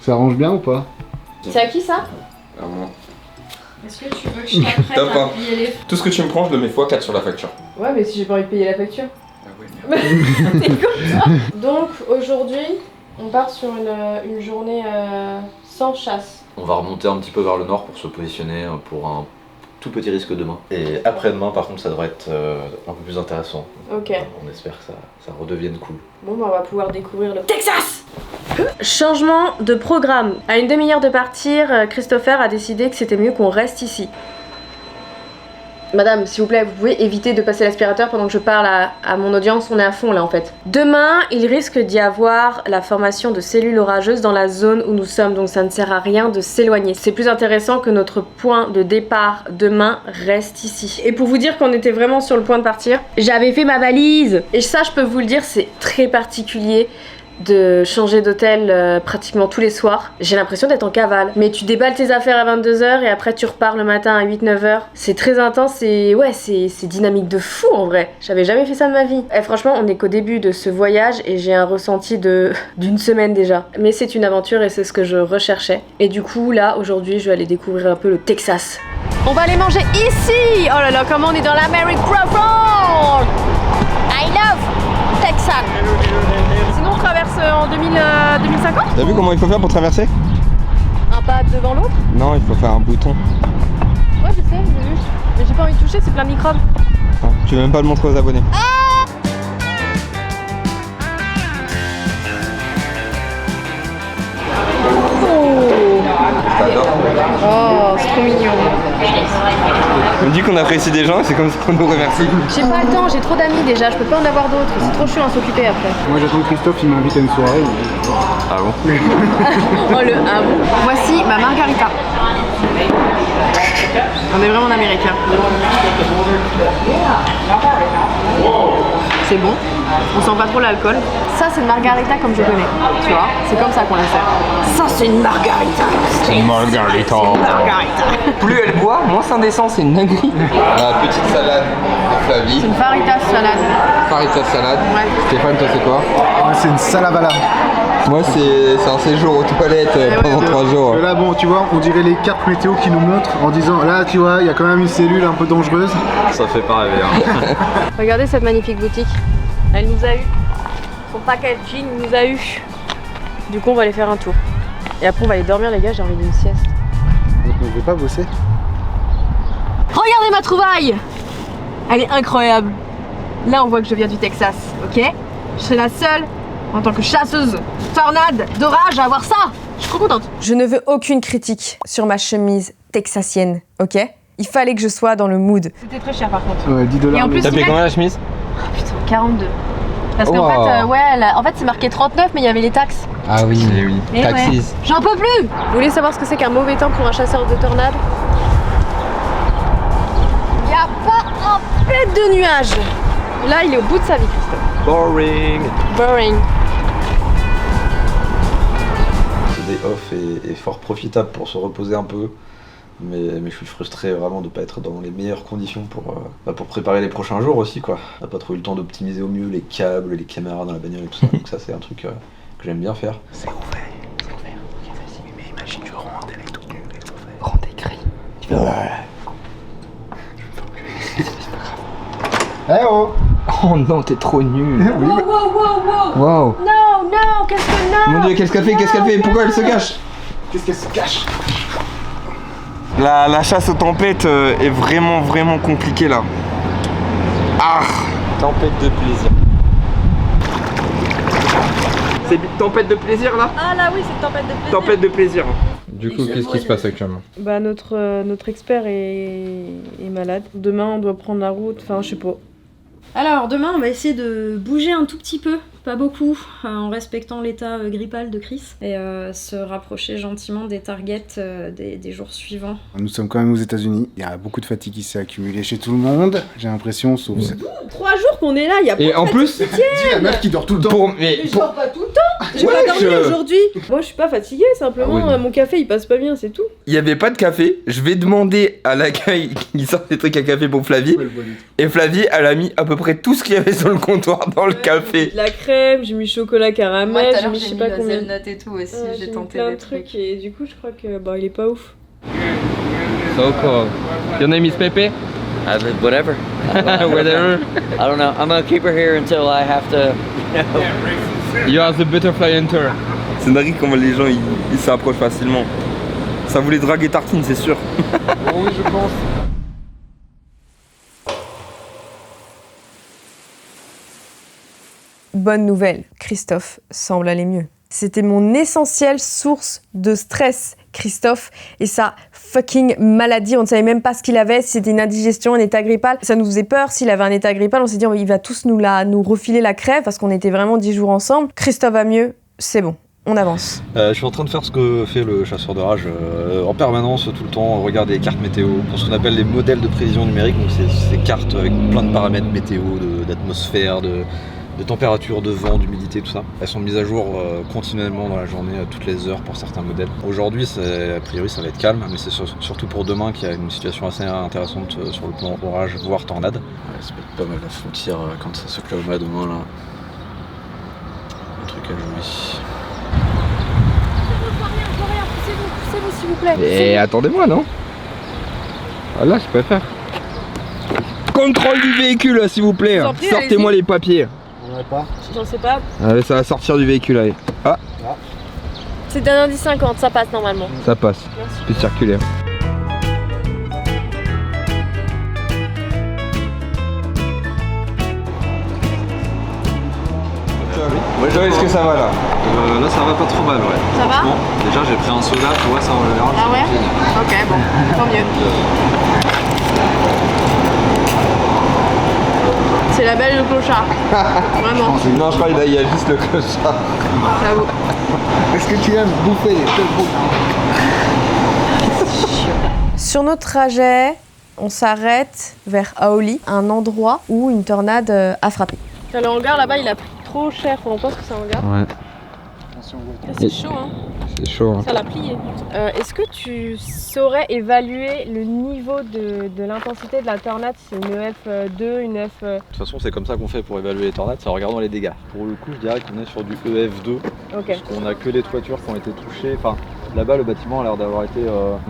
Speaker 11: ça arrange bien ou pas?
Speaker 9: C'est à qui ça?
Speaker 12: À moi.
Speaker 9: Est-ce que tu veux que je t'apprenne
Speaker 12: Top,
Speaker 9: à
Speaker 12: hein.
Speaker 9: plier les...
Speaker 12: Tout ce que tu me prends, je le mets x4 sur la facture.
Speaker 9: Ouais, mais si j'ai pas envie de payer la facture.
Speaker 12: Ah oui.
Speaker 9: T'es comme ça. Donc aujourd'hui, on part sur une journée sans chasse.
Speaker 5: On va remonter un petit peu vers le nord pour se positionner pour un tout petit risque demain. Et après-demain, par contre, ça devrait être un peu plus intéressant.
Speaker 9: Ok.
Speaker 5: On espère que ça redevienne cool.
Speaker 9: Bon, bah on va pouvoir découvrir le Texas. Changement de programme. À une demi-heure de partir, Christopher a décidé que c'était mieux qu'on reste ici. Madame, s'il vous plaît, vous pouvez éviter de passer l'aspirateur pendant que je parle à mon audience, on est à fond là en fait. Demain, il risque d'y avoir la formation de cellules orageuses dans la zone où nous sommes, donc ça ne sert à rien de s'éloigner. C'est plus intéressant que notre point de départ demain reste ici. Et pour vous dire qu'on était vraiment sur le point de partir, j'avais fait ma valise. Et ça, je peux vous le dire, c'est très particulier de changer d'hôtel pratiquement tous les soirs. J'ai l'impression d'être en cavale. Mais tu déballes tes affaires à 22h et après tu repars le matin à 8-9h. C'est très intense et ouais, c'est dynamique de fou en vrai. J'avais jamais fait ça de ma vie. Et franchement, on est qu'au début de ce voyage et j'ai un ressenti d'une semaine déjà. Mais c'est une aventure et c'est ce que je recherchais. Et du coup, là, aujourd'hui, je vais aller découvrir un peu le Texas. On va aller manger ici! Oh là là, comment on est dans l'American Road! I love Texas! Sinon on traverse en 2050.
Speaker 2: T'as vu comment il faut faire pour traverser?
Speaker 9: Un pas devant l'autre?
Speaker 2: Non, il faut faire un bouton.
Speaker 9: Ouais, je sais, j'ai vu. Mais j'ai pas envie de toucher, c'est plein de microbes.
Speaker 2: Ah, tu veux même pas le montrer aux abonnés.
Speaker 9: Oh, c'est trop mignon.
Speaker 2: On dit qu'on apprécie des gens et c'est comme ça qu'on nous remercie.
Speaker 9: J'ai pas le temps, j'ai trop d'amis déjà, je peux pas en avoir d'autres. C'est trop chiant à s'occuper après.
Speaker 11: Moi j'attends que Christophe il m'invite à une soirée.
Speaker 2: Ah bon?
Speaker 9: Oh le ah bon. Voici ma margarita. On est vraiment en américain. C'est bon, on sent pas trop l'alcool. Ça c'est une margarita comme je connais, tu vois, c'est comme ça qu'on la sert. Ça c'est une margarita.
Speaker 2: C'est une margarita. Plus elle boit, moins c'est indécent, c'est une dinguerie. La petite salade de Flavie.
Speaker 9: C'est une faritas salade.
Speaker 2: Faritas salade.
Speaker 9: Ouais.
Speaker 2: Stéphane, toi c'est quoi?
Speaker 11: C'est une salabala.
Speaker 2: Moi, c'est un séjour aux toilettes pendant 3 jours.
Speaker 11: Là, bon, tu vois, on dirait les cartes météo qui nous montrent en disant là, tu vois, il y a quand même une cellule un peu dangereuse.
Speaker 5: Ça fait pas rêver. Hein.
Speaker 3: Regardez cette magnifique boutique. Elle nous a eu. Son packaging nous a eu. Du coup, on va aller faire un tour. Et après, on va aller dormir, les gars. J'ai envie d'une sieste.
Speaker 11: On ne veut pas bosser.
Speaker 3: Regardez ma trouvaille! Elle est incroyable. Là, on voit que je viens du Texas, ok? Je serai la seule, en tant que chasseuse, tornade, d'orage, à avoir ça! Je suis trop contente.
Speaker 4: Je ne veux aucune critique sur ma chemise texasienne, ok? Il fallait que je sois dans le mood.
Speaker 3: C'était très cher par contre.
Speaker 11: Ouais, 10 $.
Speaker 3: Et en plus,
Speaker 2: T'as payé combien la chemise?
Speaker 3: Oh, putain, 42. Parce qu'en fait, en fait, c'est marqué 39, mais il y avait les taxes.
Speaker 2: Ah oui,
Speaker 3: Et
Speaker 2: taxis.
Speaker 3: ouais. J'en peux plus! Vous voulez savoir ce que c'est qu'un mauvais temps pour un chasseur de tornades? Il n'y a pas un pet de nuage. Là, il est au bout de sa vie, Christophe.
Speaker 5: Boring.
Speaker 3: Boring.
Speaker 6: Ce day off est fort profitable pour se reposer un peu. Mais je suis frustré vraiment de ne pas être dans les meilleures conditions pour préparer les prochains jours aussi, quoi. On n'a pas trop eu le temps d'optimiser au mieux les câbles, les caméras dans la bagnole et tout ça. Donc ça, c'est un truc que j'aime bien faire.
Speaker 2: C'est ouvert. Ok, vas-y, mais imagine, tu rentres, elle est toute nue, elle est ouverte. Rends des cris. Ouais.
Speaker 11: Eh oh!
Speaker 2: Oh non, t'es trop nul.
Speaker 11: Oui, mais-
Speaker 2: Wow.
Speaker 3: Non, non, qu'est-ce que non?
Speaker 2: Mon dieu, qu'est-ce qu'elle fait? Qu'est-ce qu'elle fait? Pourquoi elle se cache?
Speaker 11: Qu'est-ce qu'elle se cache?
Speaker 2: La chasse aux tempêtes est vraiment compliquée là. Ah!
Speaker 5: Tempête de plaisir.
Speaker 2: C'est tempête de plaisir là?
Speaker 3: Ah là oui, c'est tempête de plaisir.
Speaker 2: Tempête de plaisir. Du coup, qu'est-ce qui se passe actuellement?
Speaker 9: Bah notre expert est malade. Demain on doit prendre la route, enfin je sais pas.
Speaker 8: Alors demain on va essayer de bouger un tout petit peu, pas beaucoup, en respectant l'état grippal de Chris et se rapprocher gentiment des targets des jours suivants.
Speaker 11: Nous sommes quand même aux États-Unis. Il y a beaucoup de fatigue qui s'est accumulée chez tout le monde. J'ai l'impression, sauf.
Speaker 9: 3 jours qu'on est là, il y a pas
Speaker 2: Et
Speaker 9: de
Speaker 2: en plus,
Speaker 11: Dis la meuf qui dort tout le temps.
Speaker 9: Mais je dors pas tout le temps. J'ai pas dormi aujourd'hui. Moi je suis pas fatiguée, simplement
Speaker 2: Ah oui.
Speaker 9: mon café il passe pas bien, c'est tout.
Speaker 2: il y avait pas de café. Je vais demander à l'accueil qui sort des trucs à café pour Flavie. Et Flavie, elle a mis à peu près tout ce qu'il y avait sur le comptoir dans le café.
Speaker 9: De la crème, j'ai mis chocolat caramel,
Speaker 3: Moi, tout à
Speaker 9: j'ai
Speaker 3: l'heure,
Speaker 9: mis je sais pas combien.
Speaker 3: hazelnut et tout aussi, j'ai
Speaker 9: mis
Speaker 3: tenté
Speaker 9: plein
Speaker 3: des
Speaker 9: de trucs et du coup je crois que bah il est pas ouf.
Speaker 2: So cool. Your name is Pepe?
Speaker 13: Whatever.
Speaker 2: Whatever.
Speaker 13: I don't know. I'm gonna keep her here until I have to.
Speaker 2: You are the butterfly hunter. C'est dingue comment les gens ils s'approchent facilement. Ça voulait draguer Tartine, c'est sûr.
Speaker 11: Oui, je pense.
Speaker 4: Bonne nouvelle, Christophe semble aller mieux. C'était mon essentielle source de stress, Christophe, et sa fucking maladie. On ne savait même pas ce qu'il avait, si c'était une indigestion, un état grippal. Ça nous faisait peur, s'il avait un état grippal, on s'est dit il va tous nous refiler la crève parce qu'on était vraiment 10 jours ensemble. Christophe va mieux, c'est bon. On avance.
Speaker 6: Je suis en train de faire ce que fait le chasseur de rage en permanence, tout le temps, regarder les cartes météo, pour ce qu'on appelle les modèles de prévision numérique. Donc c'est ces cartes avec plein de paramètres météo, d'atmosphère, de température, de vent, d'humidité, tout ça. Elles sont mises à jour continuellement dans la journée, toutes les heures pour certains modèles. Aujourd'hui, a priori, ça va être calme, mais c'est surtout pour demain qu'il y a une situation assez intéressante sur le plan orage, voire tornade. Ça peut être pas mal à foutre quand ça se clame demain, là. Un truc à jouer.
Speaker 3: Poussez-vous s'il vous plaît.
Speaker 2: Et attendez-moi, non? Ah là, je préfère. Contrôle du véhicule, s'il vous plaît.
Speaker 3: en prie,
Speaker 2: Sortez-moi les papiers.
Speaker 11: On pas.
Speaker 9: J'en sais pas.
Speaker 2: Allez, ça va sortir du véhicule, allez. Ah,
Speaker 3: C'est d'un indice 50, ça passe normalement.
Speaker 2: ça passe.
Speaker 3: Merci.
Speaker 2: Puis circuler. Joël, est-ce que ça va là?
Speaker 5: Là ça va pas trop mal, ouais.
Speaker 3: Ça va?
Speaker 5: Franchement, déjà j'ai pris un soda, tu vois, ça en général.
Speaker 3: Ah ouais? Ok, bon, tant mieux. C'est la belle et le clochard. Vraiment.
Speaker 2: Non, je crois qu'il y a juste le clochard.
Speaker 3: J'avoue.
Speaker 11: Est-ce que tu aimes bouffer les tels
Speaker 4: Sur notre trajet, on s'arrête vers Aoli, un endroit où une tornade a frappé.
Speaker 3: Le hangar là-bas, il a pris trop cher. On pense que c'est un hangar.
Speaker 2: Ouais.
Speaker 9: Là, c'est chaud, hein.
Speaker 2: C'est chaud. Hein.
Speaker 9: Ça l'a plié. Est-ce que tu saurais évaluer le niveau de l'intensité de la tornade? C'est une EF2, une F...
Speaker 5: De toute façon, c'est comme ça qu'on fait pour évaluer les tornades, c'est en regardant les dégâts. Pour le coup, je dirais qu'on est sur du EF2.
Speaker 9: Ok.
Speaker 5: Parce qu'on a que les toitures qui ont été touchées. Enfin, là-bas, le bâtiment a l'air d'avoir été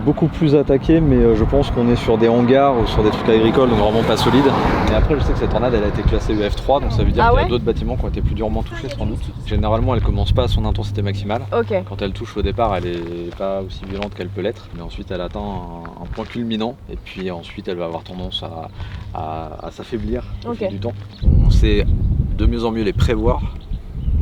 Speaker 5: beaucoup plus attaqué, mais je pense qu'on est sur des hangars ou sur des trucs agricoles, donc vraiment pas solides. Et après, je sais que cette tornade, elle a été classée EF3, donc ça veut dire qu'il y a d'autres bâtiments qui ont été plus durement touchés, sans doute. Généralement, elle commence pas à son intensité maximale.
Speaker 9: Ok.
Speaker 5: Quand elle touche au départ, elle est pas aussi violente qu'elle peut l'être, mais ensuite, elle atteint un point culminant, et puis ensuite, elle va avoir tendance à s'affaiblir au fil du temps. On sait de mieux en mieux les prévoir.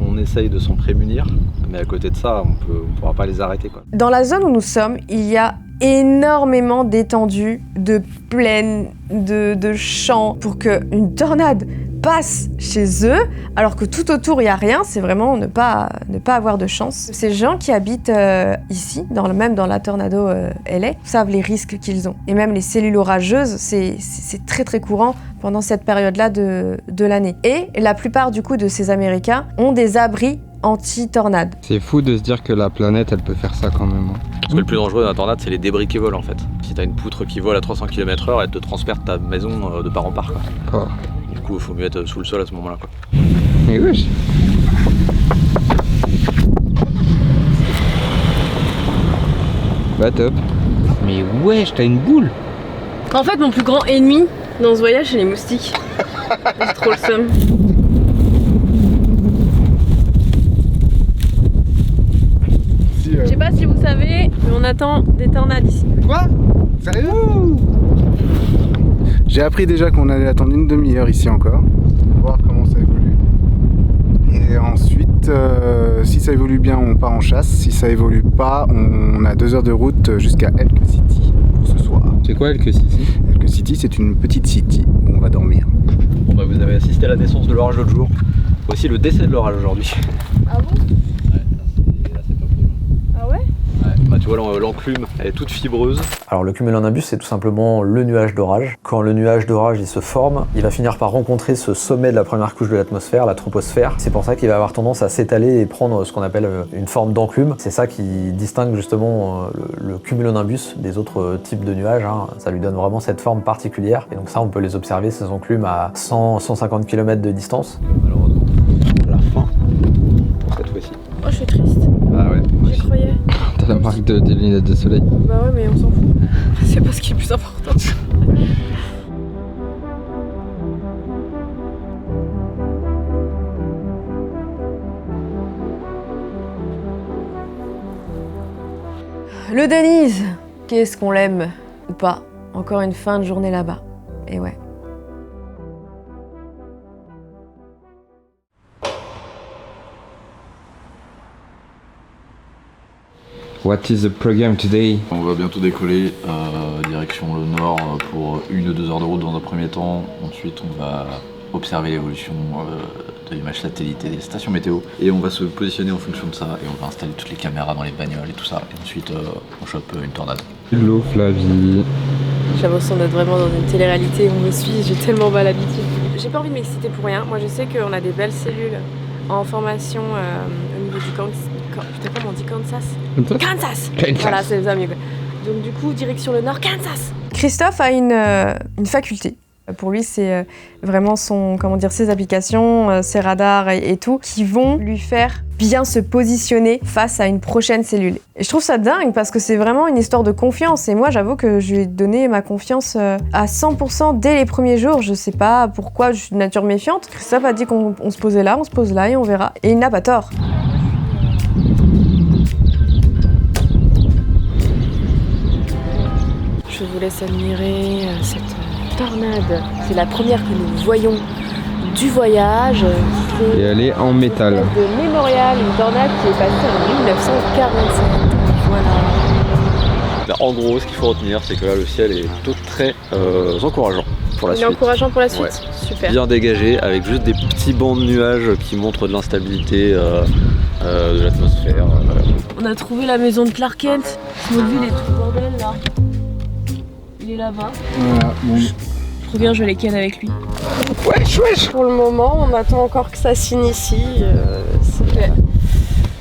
Speaker 5: On essaye de s'en prémunir, mais à côté de ça, on pourra pas les arrêter, quoi.
Speaker 4: Dans la zone où nous sommes, il y a énormément d'étendues, de plaines, de champs pour qu'une tornade passe chez eux, alors que tout autour il n'y a rien. C'est vraiment ne pas avoir de chance. Ces gens qui habitent ici, même dans la tornado LA, savent les risques qu'ils ont. Et même les cellules orageuses, c'est très très courant pendant cette période-là de l'année. Et la plupart du coup de ces Américains ont des abris anti-tornade.
Speaker 2: C'est fou de se dire que la planète, elle peut faire ça quand même.
Speaker 5: Parce que le plus dangereux dans la tornade, c'est les débris qui volent en fait. Si t'as une poutre qui vole à 300 km/h, elle te transperce ta maison de part en part, quoi.
Speaker 2: Oh.
Speaker 5: Du coup, il faut mieux être sous le sol à ce moment-là, quoi.
Speaker 2: Mais wesh. Bah top. Mais wesh, t'as une boule.
Speaker 9: En fait, mon plus grand ennemi dans ce voyage, c'est les moustiques. C'est trop le seum. Je sais pas si vous savez, mais on attend des tornades ici.
Speaker 11: Quoi? Sérieux? J'ai appris déjà qu'on allait attendre une demi-heure ici encore, voir comment ça évolue. Et ensuite, si ça évolue bien, on part en chasse. Si ça évolue pas, on a 2 heures de route jusqu'à Elk City pour ce soir.
Speaker 2: C'est quoi Elk City?
Speaker 11: Elk City, c'est une petite city où on va dormir.
Speaker 5: Bon bah vous avez assisté à la naissance de l'orage l'autre jour. Aussi le décès de l'orage aujourd'hui.
Speaker 9: Ah bon?
Speaker 5: Bah, tu vois l'enclume, elle est toute fibreuse.
Speaker 14: Alors le cumulonimbus, c'est tout simplement le nuage d'orage. Quand le nuage d'orage il se forme, il va finir par rencontrer ce sommet de la première couche de l'atmosphère, la troposphère. C'est pour ça qu'il va avoir tendance à s'étaler et prendre ce qu'on appelle une forme d'enclume. C'est ça qui distingue justement le cumulonimbus des autres types de nuages. Hein. Ça lui donne vraiment cette forme particulière. Et donc ça, on peut les observer, ces enclumes, à 100-150 km de distance.
Speaker 5: Malheureusement, la fin pour cette fois-ci.
Speaker 9: Oh, je suis triste.
Speaker 5: Ah ouais.
Speaker 9: J'y croyais.
Speaker 2: T'as la marque des lunettes de soleil.
Speaker 9: Bah ouais, mais on s'en fout. C'est pas ce qui est le plus important.
Speaker 4: Le Denise, qu'est-ce qu'on l'aime ou pas? Encore une fin de journée là-bas. Et ouais.
Speaker 2: What is the program today?
Speaker 5: On va bientôt décoller direction le nord pour 1 ou 2 heures de route dans un premier temps. Ensuite, on va observer l'évolution de l'image satellite et des stations météo. Et on va se positionner en fonction de ça et on va installer toutes les caméras dans les bagnoles et tout ça. Et ensuite, on chope une tornade.
Speaker 2: Hello Flavie.
Speaker 9: J'ai l'impression d'être vraiment dans une télé-réalité, on me suit, j'ai tellement pas l'habitude. J'ai pas envie de m'exciter pour rien. Moi, je sais qu'on a des belles cellules en formation au niveau du Kansas. Putain, comment on dit Kansas? Kansas. Voilà, c'est ça mieux. Donc du coup, direction le nord, Kansas.
Speaker 4: Christophe a une faculté. Pour lui, c'est vraiment ses applications, ses radars et tout, qui vont lui faire bien se positionner face à une prochaine cellule. Et je trouve ça dingue parce que c'est vraiment une histoire de confiance. Et moi, j'avoue que je lui ai donné ma confiance à 100% dès les premiers jours. Je sais pas pourquoi, je suis de nature méfiante. Christophe a dit qu'on se posait là, on se pose là et on verra. Et il n'a pas tort.
Speaker 9: Je vous laisse admirer cette tornade. C'est la première que nous voyons du voyage.
Speaker 2: Et elle est en métal.
Speaker 9: De mémorial, une tornade qui est passée en 1947. Voilà.
Speaker 5: En gros, ce qu'il faut retenir, c'est que là, le ciel est plutôt très encourageant pour la suite.
Speaker 9: Il est encourageant pour la suite.
Speaker 5: Ouais.
Speaker 9: Super.
Speaker 5: Bien dégagé, avec juste des petits bancs de nuages qui montrent de l'instabilité de l'atmosphère.
Speaker 9: On a trouvé la maison de Clark Kent. Smallville est tout le bordel là. Il est là-bas.
Speaker 11: Voilà, bon.
Speaker 9: Je reviens, je les ken avec lui.
Speaker 3: Wesh. Pour le moment, on attend encore que ça s'initie.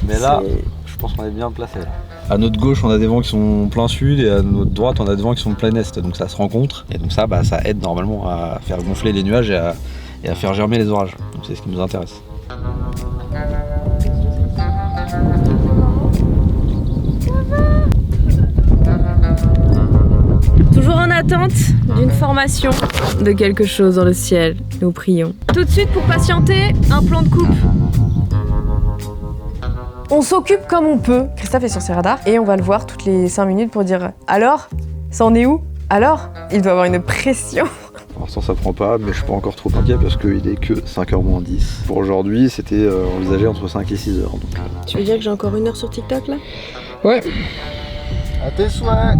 Speaker 5: Mais là, je pense qu'on est bien placé. À notre gauche, on a des vents qui sont plein sud et à notre droite, on a des vents qui sont plein est. Donc ça se rencontre et donc ça aide normalement à faire gonfler les nuages et à faire germer les orages. Donc c'est ce qui nous intéresse.
Speaker 9: Toujours en attente d'une formation de quelque chose dans le ciel. Nous prions. Tout de suite, pour patienter, un plan de coupe.
Speaker 4: On s'occupe comme on peut. Christophe est sur ses radars et on va le voir toutes les 5 minutes pour dire « Alors, ça en est où ? Alors ?» Il doit avoir une pression.
Speaker 6: Pour l'instant ça prend pas, mais je suis pas encore trop inquiet parce qu'il est que 5h moins 10. Pour aujourd'hui, c'était envisagé entre 5 et 6 heures. Donc,
Speaker 9: Tu veux dire que j'ai encore 1 heure sur TikTok là ?
Speaker 2: Ouais.
Speaker 11: À tes souhaits.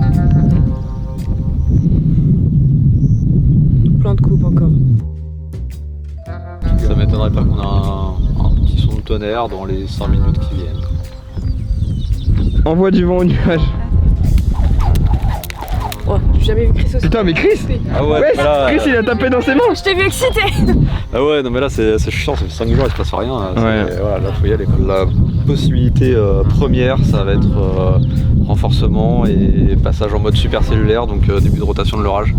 Speaker 9: Plan de coupe encore.
Speaker 5: Ça m'étonnerait pas qu'on a un petit son de tonnerre dans les 5 minutes qui viennent.
Speaker 2: Envoie du vent au nuage.
Speaker 9: Oh, j'ai jamais vu Chris aussi.
Speaker 2: Putain, mais Chris
Speaker 5: Ah ouais, là,
Speaker 2: Chris il a tapé dans ses mains.
Speaker 9: Je t'ai vu excité.
Speaker 5: Ah ouais, non mais là c'est chiant, ça fait 5 jours, il se passe rien.
Speaker 2: Ouais.
Speaker 5: Voilà, là faut y aller. La possibilité première, ça va être renforcement et passage en mode supercellulaire, donc début de rotation de l'orage.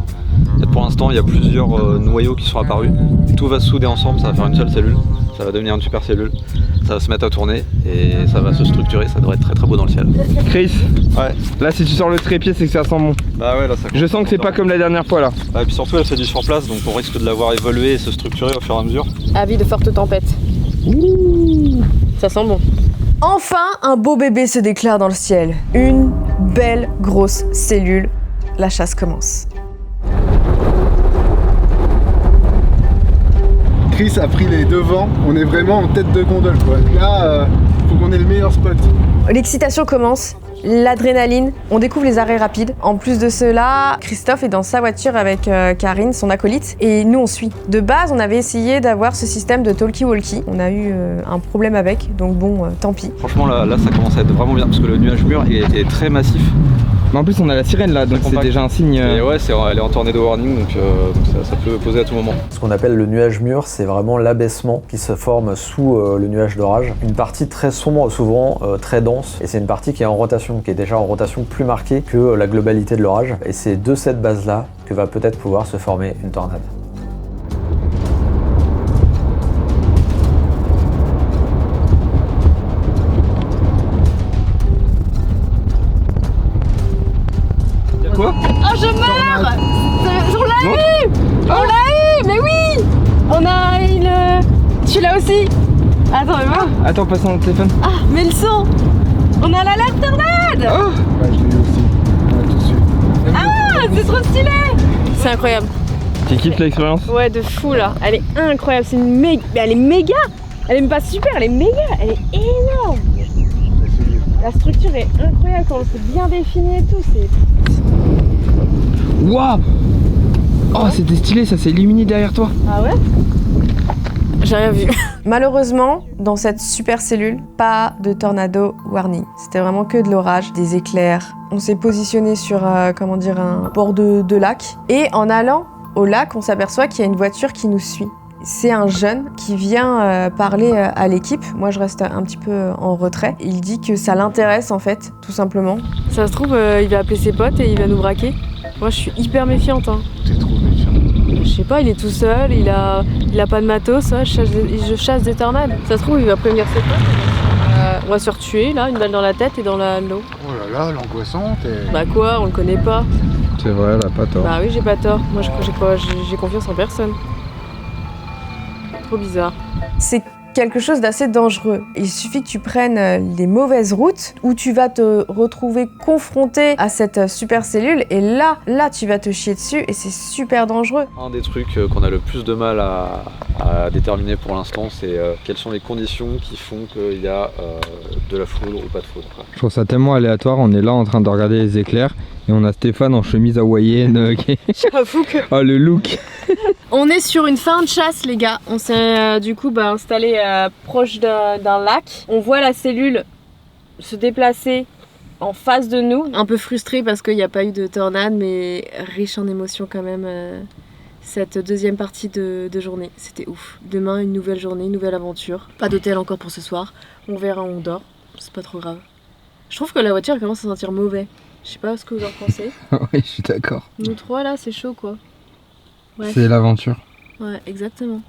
Speaker 5: Pour l'instant, il y a plusieurs noyaux qui sont apparus. Tout va se souder ensemble, ça va faire une seule cellule. Ça va devenir une supercellule. Ça va se mettre à tourner et ça va se structurer. Ça devrait être très très beau dans le ciel.
Speaker 2: Chris,
Speaker 5: ouais.
Speaker 2: Là si tu sors le trépied, c'est que ça sent bon.
Speaker 5: Bah ouais, là ça.
Speaker 2: Je sens que c'est pas comme la dernière fois là.
Speaker 5: Bah, et puis surtout, elle c'est du sur place, donc on risque de la voir évoluer et se structurer au fur et à mesure.
Speaker 9: Avis de forte tempête. Ouh. Ça sent bon.
Speaker 4: Enfin, un beau bébé se déclare dans le ciel. Une belle grosse cellule. La chasse commence.
Speaker 11: Chris a pris les devants, on est vraiment en tête de gondole quoi. Là, faut qu'on ait le meilleur spot.
Speaker 4: L'excitation commence, l'adrénaline, on découvre les arrêts rapides. En plus de cela, Christophe est dans sa voiture avec Karine, son acolyte, et nous on suit. De base, on avait essayé d'avoir ce système de talkie-walkie. On a eu un problème avec, donc bon, tant pis.
Speaker 5: Franchement là ça commence à être vraiment bien parce que le nuage mûr est très massif.
Speaker 2: Mais en plus on a la sirène là, donc c'est déjà un signe.
Speaker 5: Et ouais, elle est en tornado warning, donc ça peut poser à tout moment.
Speaker 14: Ce qu'on appelle le nuage mûr, c'est vraiment l'abaissement qui se forme sous le nuage d'orage. Une partie très sombre, souvent très dense, et c'est une partie qui est en rotation, qui est déjà en rotation plus marquée que la globalité de l'orage. Et c'est de cette base-là que va peut-être pouvoir se former une tornade.
Speaker 2: Quoi ?
Speaker 9: Oh, je meurs. On l'a eu. On l'a eu. Mais oui. On a une... Tu l'as aussi. Attends, mais moi.
Speaker 2: Attends, passe dans le téléphone.
Speaker 9: Ah, mais le son. On a l'alerte tornade.
Speaker 2: Oh.
Speaker 11: Ouais, je l'ai eu aussi. Ouais, tout de suite.
Speaker 9: Ah, c'est trop stylé. C'est incroyable.
Speaker 2: Tu kiffes l'expérience ?
Speaker 9: Ouais, de fou là. Elle est incroyable. C'est une méga... Elle est méga. Elle est même pas super, elle est méga. Elle est énorme. La structure est incroyable quand c'est bien défini et tout. C'est...
Speaker 2: Waouh! Oh, c'était stylé, ça s'est illuminé derrière toi.
Speaker 9: Ah ouais? J'ai rien vu.
Speaker 4: Malheureusement, dans cette super cellule, pas de tornado warning. C'était vraiment que de l'orage, des éclairs. On s'est positionné sur, un bord de lac. Et en allant au lac, on s'aperçoit qu'il y a une voiture qui nous suit. C'est un jeune qui vient parler à l'équipe. Moi, je reste un petit peu en retrait. Il dit que ça l'intéresse, en fait, tout simplement.
Speaker 9: Ça se trouve, il va appeler ses potes et il va nous braquer. Moi, je suis hyper méfiante. Hein.
Speaker 11: T'es trop méfiant.
Speaker 9: Je sais pas, il est tout seul, il a pas de matos. Ouais, je chasse des tornades. Ça se trouve, il va prévenir ses potes. On va se retuer, là, une balle dans la tête et dans l'eau.
Speaker 11: Oh là là, l'angoissante.
Speaker 9: Bah quoi, on le connaît pas.
Speaker 2: C'est vrai, elle a pas tort.
Speaker 9: Bah oui, j'ai pas tort. Moi, j'ai confiance en personne. Trop bizarre.
Speaker 4: C'est quelque chose d'assez dangereux. Il suffit que tu prennes les mauvaises routes où tu vas te retrouver confronté à cette super cellule et là tu vas te chier dessus et c'est super dangereux.
Speaker 5: Un des trucs qu'on a le plus de mal à déterminer pour l'instant, c'est quelles sont les conditions qui font qu'il y a de la foudre ou pas de foudre.
Speaker 2: Je trouve ça tellement aléatoire, on est là en train de regarder les éclairs et on a Stéphane en chemise hawaïenne.
Speaker 9: J'avoue que...
Speaker 2: Oh le look.
Speaker 9: On est sur une fin de chasse les gars. On s'est du coup installé proche d'un lac. On voit la cellule se déplacer en face de nous. Un peu frustré parce qu'il n'y a pas eu de tornade mais riche en émotions quand même. Cette deuxième partie de journée, c'était ouf. Demain une nouvelle journée, une nouvelle aventure. Pas d'hôtel encore pour ce soir. On verra où on dort. c'est pas trop grave. Je trouve que la voiture commence à sentir mauvais. Je sais pas ce que vous en pensez.
Speaker 2: Oui, je suis d'accord.
Speaker 9: Nous trois là, c'est chaud quoi. Bref.
Speaker 2: C'est l'aventure.
Speaker 9: Ouais, exactement.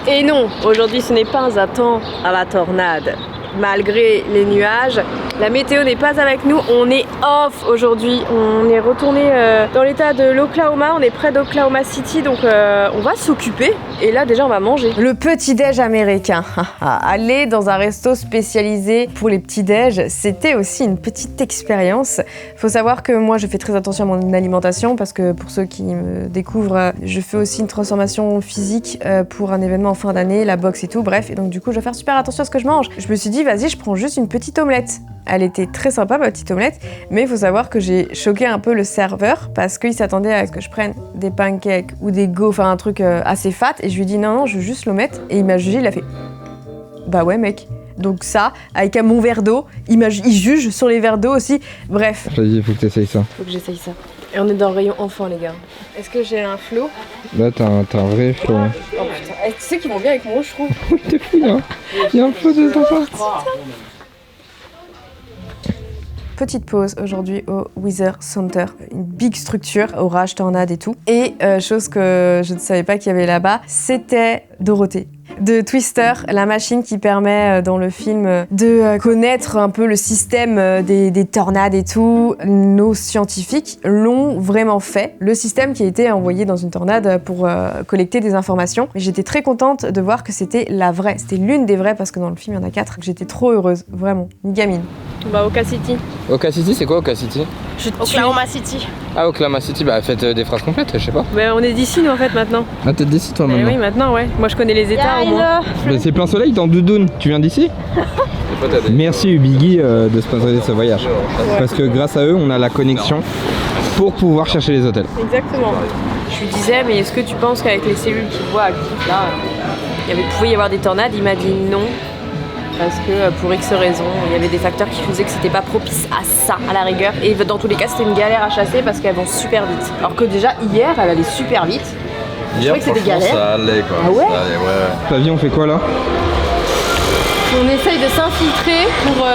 Speaker 4: Et non, aujourd'hui ce n'est pas un temps à la tornade. Malgré les nuages, la météo n'est pas avec nous, on est off aujourd'hui. On est retourné dans l'état de l'Oklahoma, on est près d'Oklahoma City, donc on va s'occuper. Et là déjà on va manger. Le petit-déj américain. Aller dans un resto spécialisé pour les petits-déj, c'était aussi une petite expérience. Faut savoir que moi je fais très attention à mon alimentation parce que pour ceux qui me découvrent, je fais aussi une transformation physique pour un événement en fin d'année, la boxe et tout, bref. Et donc du coup je vais faire super attention à ce que je mange. Je me suis dit vas-y, je prends juste une petite omelette. Elle était très sympa ma petite omelette, mais il faut savoir que j'ai choqué un peu le serveur parce qu'il s'attendait à ce que je prenne des pancakes ou des gaufres, enfin un truc assez fat, et je lui ai dit non, je veux juste l'omelette, et il m'a jugé, il a fait bah ouais mec. Donc ça, avec mon verre d'eau, il juge sur les verres d'eau aussi, bref.
Speaker 2: Je t'ai dit, il faut que tu essayes ça.
Speaker 4: Faut que j'essaye ça. Et on est dans le rayon enfant les gars. Est-ce que j'ai un flow?
Speaker 2: Là t'as un vrai flow.
Speaker 4: Oh putain, tu sais qu'ils vont bien avec moi je trouve.
Speaker 2: Oui t'es fou là, il y a un flow de ton part.
Speaker 4: Petite pause aujourd'hui au Weather Center, une big structure, orage, tornade et tout. Et chose que je ne savais pas qu'il y avait là-bas, c'était Dorothée. De Twister, la machine qui permet dans le film de connaître un peu le système des tornades et tout. Nos scientifiques l'ont vraiment fait. Le système qui a été envoyé dans une tornade pour collecter des informations. Mais j'étais très contente de voir que c'était la vraie. C'était l'une des vraies parce que dans le film il y en a 4. J'étais trop heureuse, vraiment, une gamine.
Speaker 9: Bah Oka City.
Speaker 2: Oka City, c'est quoi Oka City?
Speaker 9: Oklahoma City.
Speaker 2: Ah, Oklahoma City, bah faites des phrases complètes, je sais pas.
Speaker 4: Bah on est d'ici nous en fait maintenant.
Speaker 2: Ah t'es d'ici toi maintenant?
Speaker 4: Oui maintenant ouais, moi je connais les états au moins.
Speaker 2: Bah, c'est plein soleil dans doudoune, tu viens d'ici? Merci Ubigui de sponsoriser ce voyage. Parce que grâce à eux on a la connexion pour pouvoir chercher les hôtels.
Speaker 4: Exactement. Je lui disais mais est-ce que tu penses qu'avec les cellules qui voient actives là, pouvait y avoir des tornades? Il m'a dit non. Parce que pour X raisons, il y avait des facteurs qui faisaient que c'était pas propice à ça, à la rigueur. Et dans tous les cas, c'était une galère à chasser parce qu'elles vont super vite. Alors que déjà, hier, elle allait super vite.
Speaker 5: Hier,
Speaker 4: je trouvais que c'était galère.
Speaker 5: Ça allait quoi.
Speaker 4: Ah ouais?
Speaker 5: Ça allait, ouais.
Speaker 2: Flavie, on fait quoi là?
Speaker 9: On essaye de s'infiltrer pour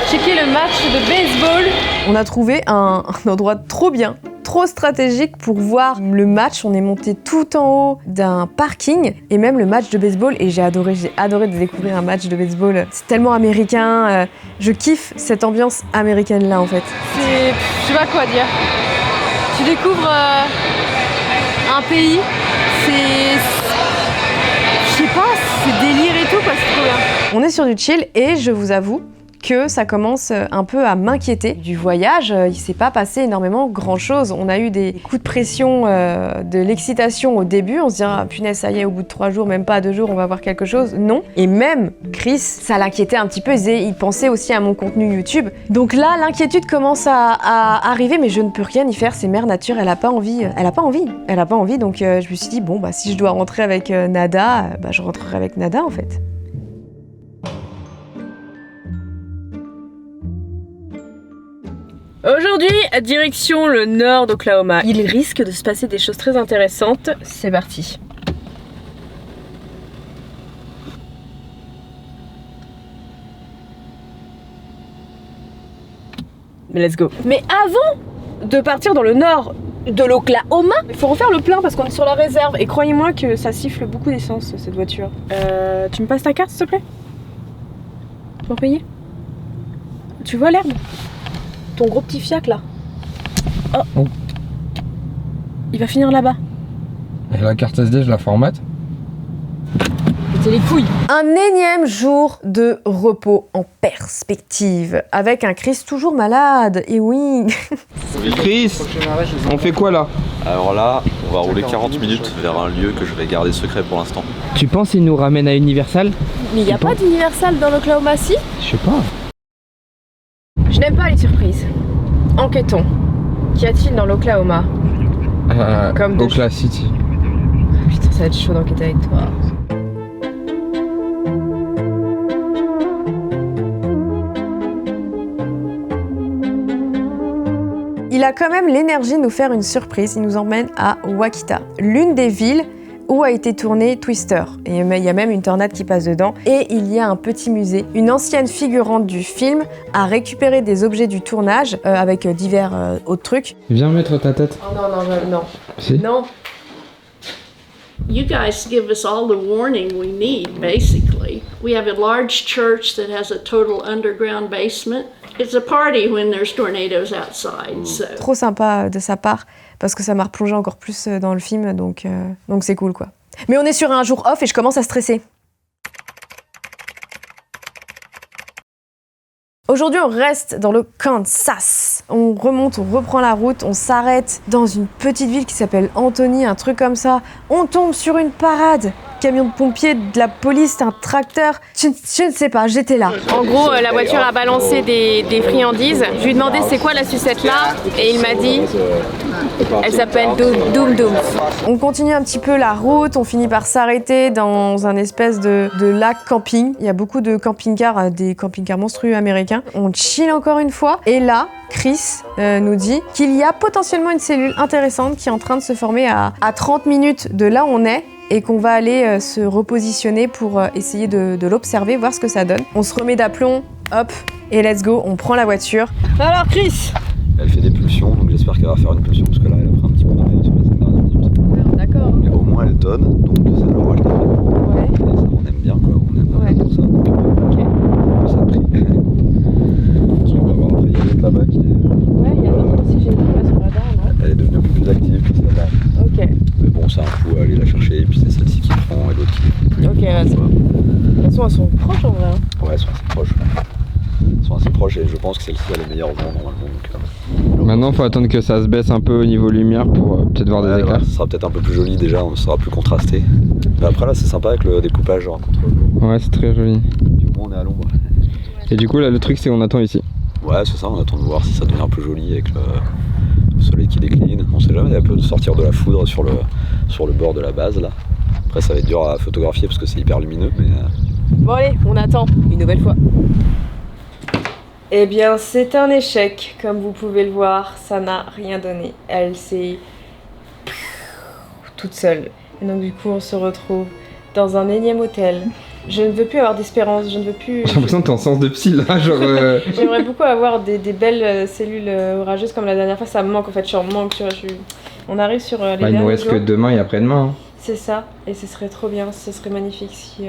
Speaker 9: checker le match de baseball.
Speaker 4: On a trouvé un endroit trop bien, trop stratégique pour voir le match. On est monté tout en haut d'un parking et même le match de baseball. Et j'ai adoré de découvrir un match de baseball. C'est tellement américain. Je kiffe cette ambiance américaine là en fait.
Speaker 9: Je sais pas quoi dire. Tu découvres un pays, je sais pas, c'est délire et tout quoi, c'est trop bien.
Speaker 4: On est sur du chill et je vous avoue que ça commence un peu à m'inquiéter. Du voyage, il s'est pas passé énormément grand-chose. On a eu des coups de pression, de l'excitation au début. On se dit ah, punaise, ça y est, au bout de 3 jours, même pas 2 jours, on va voir quelque chose. Non. Et même Chris, ça l'inquiétait un petit peu. Il pensait aussi à mon contenu YouTube. Donc là, l'inquiétude commence à arriver, mais je ne peux rien y faire. C'est mère nature, elle a pas envie. Donc je me suis dit bon, bah si je dois rentrer avec Nada, bah je rentrerai avec Nada en fait.
Speaker 9: Aujourd'hui, direction le nord d'Oklahoma. Il risque de se passer des choses très intéressantes. C'est parti. Let's go. Mais avant de partir dans le nord de l'Oklahoma, il faut refaire le plein parce qu'on est sur la réserve. Et croyez-moi que ça siffle beaucoup d'essence cette voiture. Tu me passes ta carte s'il te plaît? Pour payer? Tu vois l'herbe? Ton gros petit fiac là. Oh. Il va finir là-bas.
Speaker 2: La carte SD, je la formate.
Speaker 9: C'est les couilles.
Speaker 4: Un énième jour de repos en perspective, avec un Chris toujours malade, et oui.
Speaker 2: Chris, on fait quoi là?
Speaker 5: Alors là, on va rouler 40 minutes vers un lieu que je vais garder secret pour l'instant.
Speaker 2: Tu penses qu'il nous ramène à Universal?
Speaker 9: Mais il n'y a pas d'Universal dans l'Oklahoma City?
Speaker 2: Je sais pas.
Speaker 4: Je n'aime pas les surprises. Enquêtons. Qu'y a-t-il dans l'Oklahoma? Comme
Speaker 2: Oklahoma City.
Speaker 4: Putain, ça va être chaud d'enquêter avec toi. Il a quand même l'énergie de nous faire une surprise. Il nous emmène à Ouachita, l'une des villes où a été tourné Twister. Et il y a même une tornade qui passe dedans. Et il y a un petit musée. Une ancienne figurante du film a récupéré des objets du tournage avec divers autres trucs.
Speaker 2: Viens mettre ta tête.
Speaker 4: Oh non.
Speaker 2: Si.
Speaker 4: Non.
Speaker 15: You guys give us all the warning we need, basically. We have a large church that has a total underground basement. It's a party when there's tornadoes outside. So.
Speaker 4: Trop sympa de sa part, parce que ça m'a replongé encore plus dans le film, donc c'est cool quoi. Mais on est sur un jour off et je commence à stresser. Aujourd'hui, on reste dans le Kansas. On remonte, on reprend la route, on s'arrête dans une petite ville qui s'appelle Anthony, un truc comme ça. On tombe sur une parade. Camion de pompiers, de la police, un tracteur. Je ne sais pas, j'étais là.
Speaker 9: En gros, la voiture a balancé des friandises. Je lui ai demandé c'est quoi la sucette là et il m'a dit elle s'appelle Doom Doom.
Speaker 4: On continue un petit peu la route, on finit par s'arrêter dans un espèce de lac camping. Il y a beaucoup de camping-cars, des camping-cars monstrueux américains. On chill encore une fois et là, Chris nous dit qu'il y a potentiellement une cellule intéressante qui est en train de se former à 30 minutes de là où on est et qu'on va aller se repositionner pour essayer de l'observer, voir ce que ça donne. On se remet d'aplomb, hop, et let's go, on prend la voiture. Alors Chris!
Speaker 6: Elle fait des pulsions, donc j'espère qu'elle va faire une pulsion, parce que là elle a pris un petit peu d'arrêt sur les 5 dernières minutes.
Speaker 4: D'accord.
Speaker 6: Mais au moins elle donne, donc c'est l'orage qui fait.
Speaker 4: Ouais.
Speaker 6: Et ça, on aime bien quoi, on aime
Speaker 4: ouais.
Speaker 6: Pour ça.
Speaker 4: Ok.
Speaker 6: Ça a pris. On va voir après, il y a l'autre là-bas qui est...
Speaker 4: Ouais, il y a l'autre aussi, j'ai vu là sur le radar, non?
Speaker 6: Elle est devenue un peu plus active que celle-là.
Speaker 4: Ok.
Speaker 6: Mais bon, c'est un coup à aller la chercher, et puis c'est celle-ci qui prend et l'autre qui ne plus.
Speaker 4: Ok, ouais, de toute façon, elles sont proches en vrai.
Speaker 6: Ouais, elles sont assez proches. Elles sont assez proches et je pense que celle-ci a les meilleurs vents normalement. Donc,
Speaker 2: maintenant, il faut attendre que ça se baisse un peu au niveau lumière pour peut-être voir des éclairs.
Speaker 6: Ça sera peut-être un peu plus joli déjà, on sera plus contrasté. Mais après là, c'est sympa avec le découpage genre contre le jour.
Speaker 2: Ouais, c'est très joli.
Speaker 6: Puis au moins on est à l'ombre.
Speaker 2: Et du coup, là, le truc, c'est qu'on attend ici.
Speaker 6: Ouais, c'est ça, on attend de voir si ça devient un peu joli avec le soleil qui décline. On sait jamais, elle peut sortir de la foudre sur le bord de la base là. Après, ça va être dur à photographier parce que c'est hyper lumineux, mais.
Speaker 4: Bon, allez, on attend une nouvelle fois. Eh bien, c'est un échec, comme vous pouvez le voir, ça n'a rien donné. Elle s'est toute seule. Et donc du coup, on se retrouve dans un énième hôtel. Je ne veux plus avoir d'espérance, je ne veux plus...
Speaker 2: J'ai l'impression que t'es en sens de psy là, genre...
Speaker 4: J'aimerais beaucoup avoir des belles cellules orageuses comme la dernière fois, ça me manque en fait, je suis en manque, tu vois, On arrive sur les derniers
Speaker 2: il nous reste
Speaker 4: jours.
Speaker 2: que demain et après-demain. Hein.
Speaker 4: C'est ça, et ce serait trop bien, ce serait magnifique si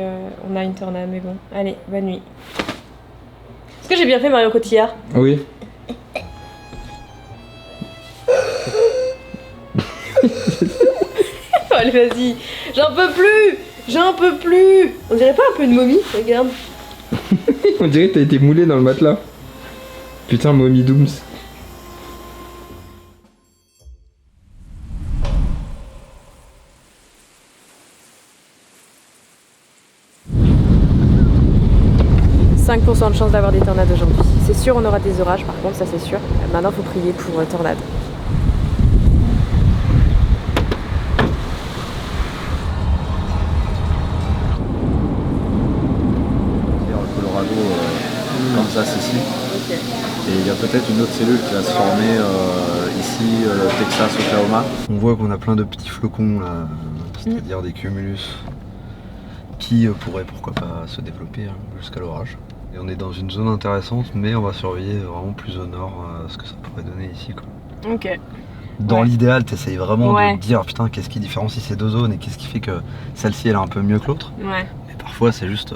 Speaker 4: on a une tornade, mais bon. Allez, bonne nuit. Est-ce que j'ai bien fait Marion Cotillard?
Speaker 2: Oui.
Speaker 4: Allez, vas-y, j'en peux plus. On dirait pas un peu une momie? Regarde.
Speaker 2: On dirait que t'as été moulé dans le matelas. Putain, momie Dooms. «
Speaker 4: 5% de chance d'avoir des tornades aujourd'hui. C'est sûr, on aura des orages, par contre, ça c'est sûr. Maintenant, il faut prier pour tornade.
Speaker 5: Le Colorado, Kansas ici. Okay. Et il y a peut-être une autre cellule qui va se former ici, Texas, Oklahoma.
Speaker 6: On voit qu'on a plein de petits flocons là, c'est-à-dire des cumulus qui pourraient pourquoi pas se développer jusqu'à l'orage. Et on est dans une zone intéressante, mais on va surveiller vraiment plus au nord ce que ça pourrait donner ici quoi.
Speaker 4: Ok.
Speaker 6: Dans l'idéal, t'essayes vraiment de te dire putain qu'est-ce qui différencie ces deux zones et qu'est-ce qui fait que celle-ci elle est un peu mieux que l'autre.
Speaker 4: Ouais.
Speaker 6: Mais parfois c'est juste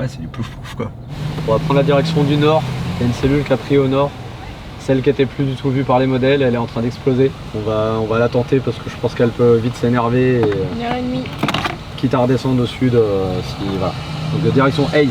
Speaker 6: c'est du plouf-plouf quoi.
Speaker 16: On va prendre la direction du nord, il y a une cellule qui a pris au nord. Celle qui était plus du tout vue par les modèles, elle est en train d'exploser. On va la tenter parce que je pense qu'elle peut vite s'énerver et
Speaker 4: 1h30.
Speaker 16: Quitte à redescendre au sud voilà. Donc de direction Hayes.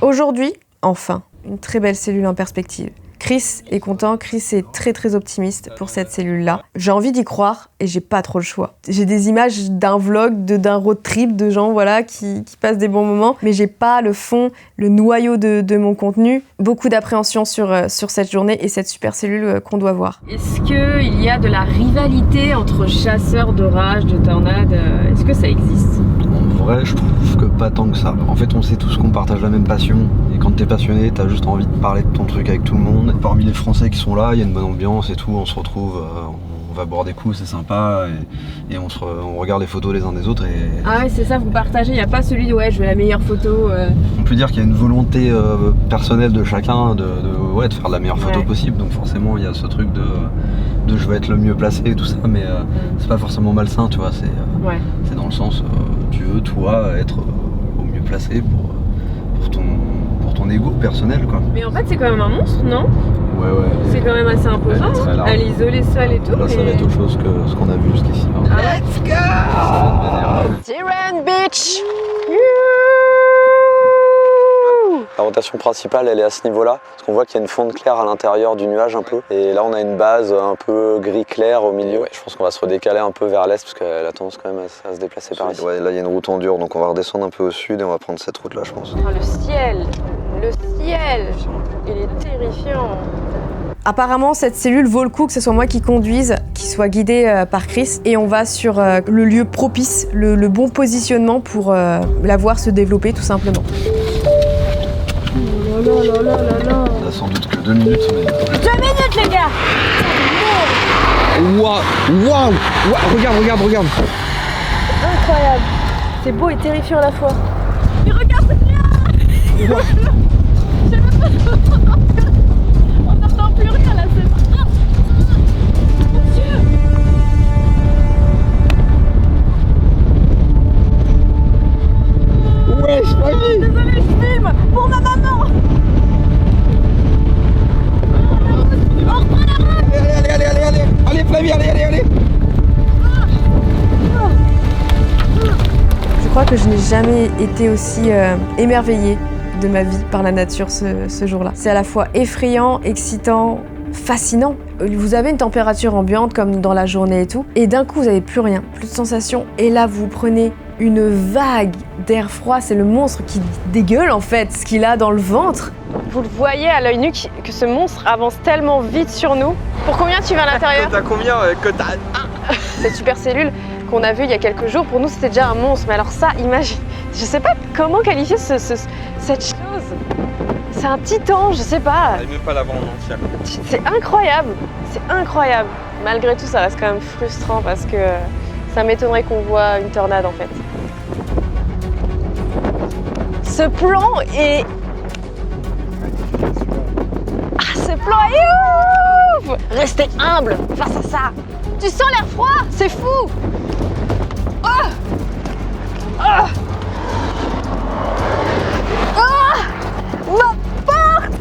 Speaker 4: Aujourd'hui, enfin, une très belle cellule en perspective. Chris est content, Chris est très très optimiste pour cette cellule-là. J'ai envie d'y croire et j'ai pas trop le choix. J'ai des images d'un vlog, d'un road trip, de gens voilà, qui passent des bons moments, mais j'ai pas le fond, le noyau de mon contenu. Beaucoup d'appréhension sur cette journée et cette super cellule qu'on doit voir. Est-ce qu'il y a de la rivalité entre chasseurs d'orage, de tornades? Est-ce que ça existe?
Speaker 6: En vrai, je trouve que pas tant que ça. En fait, on sait tous qu'on partage la même passion. Et quand t'es passionné, t'as juste envie de parler de ton truc avec tout le monde. Parmi les Français qui sont là, il y a une bonne ambiance et tout. On se retrouve, On va boire des coups, c'est sympa, et on regarde les photos les uns des autres.
Speaker 9: Ah ouais, c'est ça, vous partagez, il n'y a pas celui de ouais, je veux la meilleure photo.
Speaker 6: On peut dire qu'il y a une volonté personnelle de chacun de faire la meilleure photo possible, donc forcément il y a ce truc de je veux être le mieux placé et tout ça, mais c'est pas forcément malsain, tu vois, c'est dans le sens, tu veux toi être au mieux placé pour ton ego personnel, quoi.
Speaker 9: Mais en fait c'est quand même un monstre, non?
Speaker 6: Ouais.
Speaker 9: C'est quand même assez imposant, elle est isolée seule et tout.
Speaker 6: Là ça va être autre chose que ce qu'on a vu jusqu'ici.
Speaker 9: Let's go! Siren Beach!
Speaker 14: La rotation principale, elle est à ce niveau-là, parce qu'on voit qu'il y a une fonte claire à l'intérieur du nuage un peu. Et là, on a une base un peu gris clair au milieu. Je pense qu'on va se redécaler un peu vers l'est, parce qu'elle a tendance quand même à se déplacer par ici. Ouais, là, il y a une route en dur, donc on va redescendre un peu au sud et on va prendre cette route-là, je pense.
Speaker 9: Oh, le ciel, il est terrifiant. Apparemment, cette cellule vaut le coup que ce soit moi qui conduise, qui soit guidée par Chris, et on va sur le lieu propice, le bon positionnement pour la voir se développer tout simplement.
Speaker 6: On a sans doute que 2 minutes.
Speaker 9: 2 minutes les gars!
Speaker 2: Waouh! Regarde!
Speaker 9: Incroyable! C'est beau et terrifiant à la fois. Mais regarde, c'est bien! On n'entend plus rien là, c'est... Mon Dieu!
Speaker 2: Ouais, je suis
Speaker 9: désolé, je filme pour ma maman!
Speaker 2: Allez, Flavie, allez!
Speaker 4: Je crois que je n'ai jamais été aussi émerveillée de ma vie par la nature ce jour-là. C'est à la fois effrayant, excitant, fascinant. Vous avez une température ambiante comme dans la journée et tout, et d'un coup vous n'avez plus rien, plus de sensations, et là vous prenez une vague d'air froid, c'est le monstre qui dégueule en fait, ce qu'il a dans le ventre. Vous le voyez à l'œil nu que ce monstre avance tellement vite sur nous. Pour combien tu vas à l'intérieur?
Speaker 2: T'as combien
Speaker 4: Cette super cellule qu'on a vue il y a quelques jours, pour nous c'était déjà un monstre, mais alors ça, imagine, je sais pas comment qualifier cette chose. C'est un titan, je sais pas.
Speaker 2: J'arrive même pas à la voir en entière.
Speaker 4: C'est incroyable. Malgré tout, ça reste quand même frustrant parce que ça m'étonnerait qu'on voit une tornade en fait. Ce plan est... ce plan est ouf! Restez humble face à ça. Tu sens l'air froid? C'est fou! Oh! Oh! Oh! Ma porte!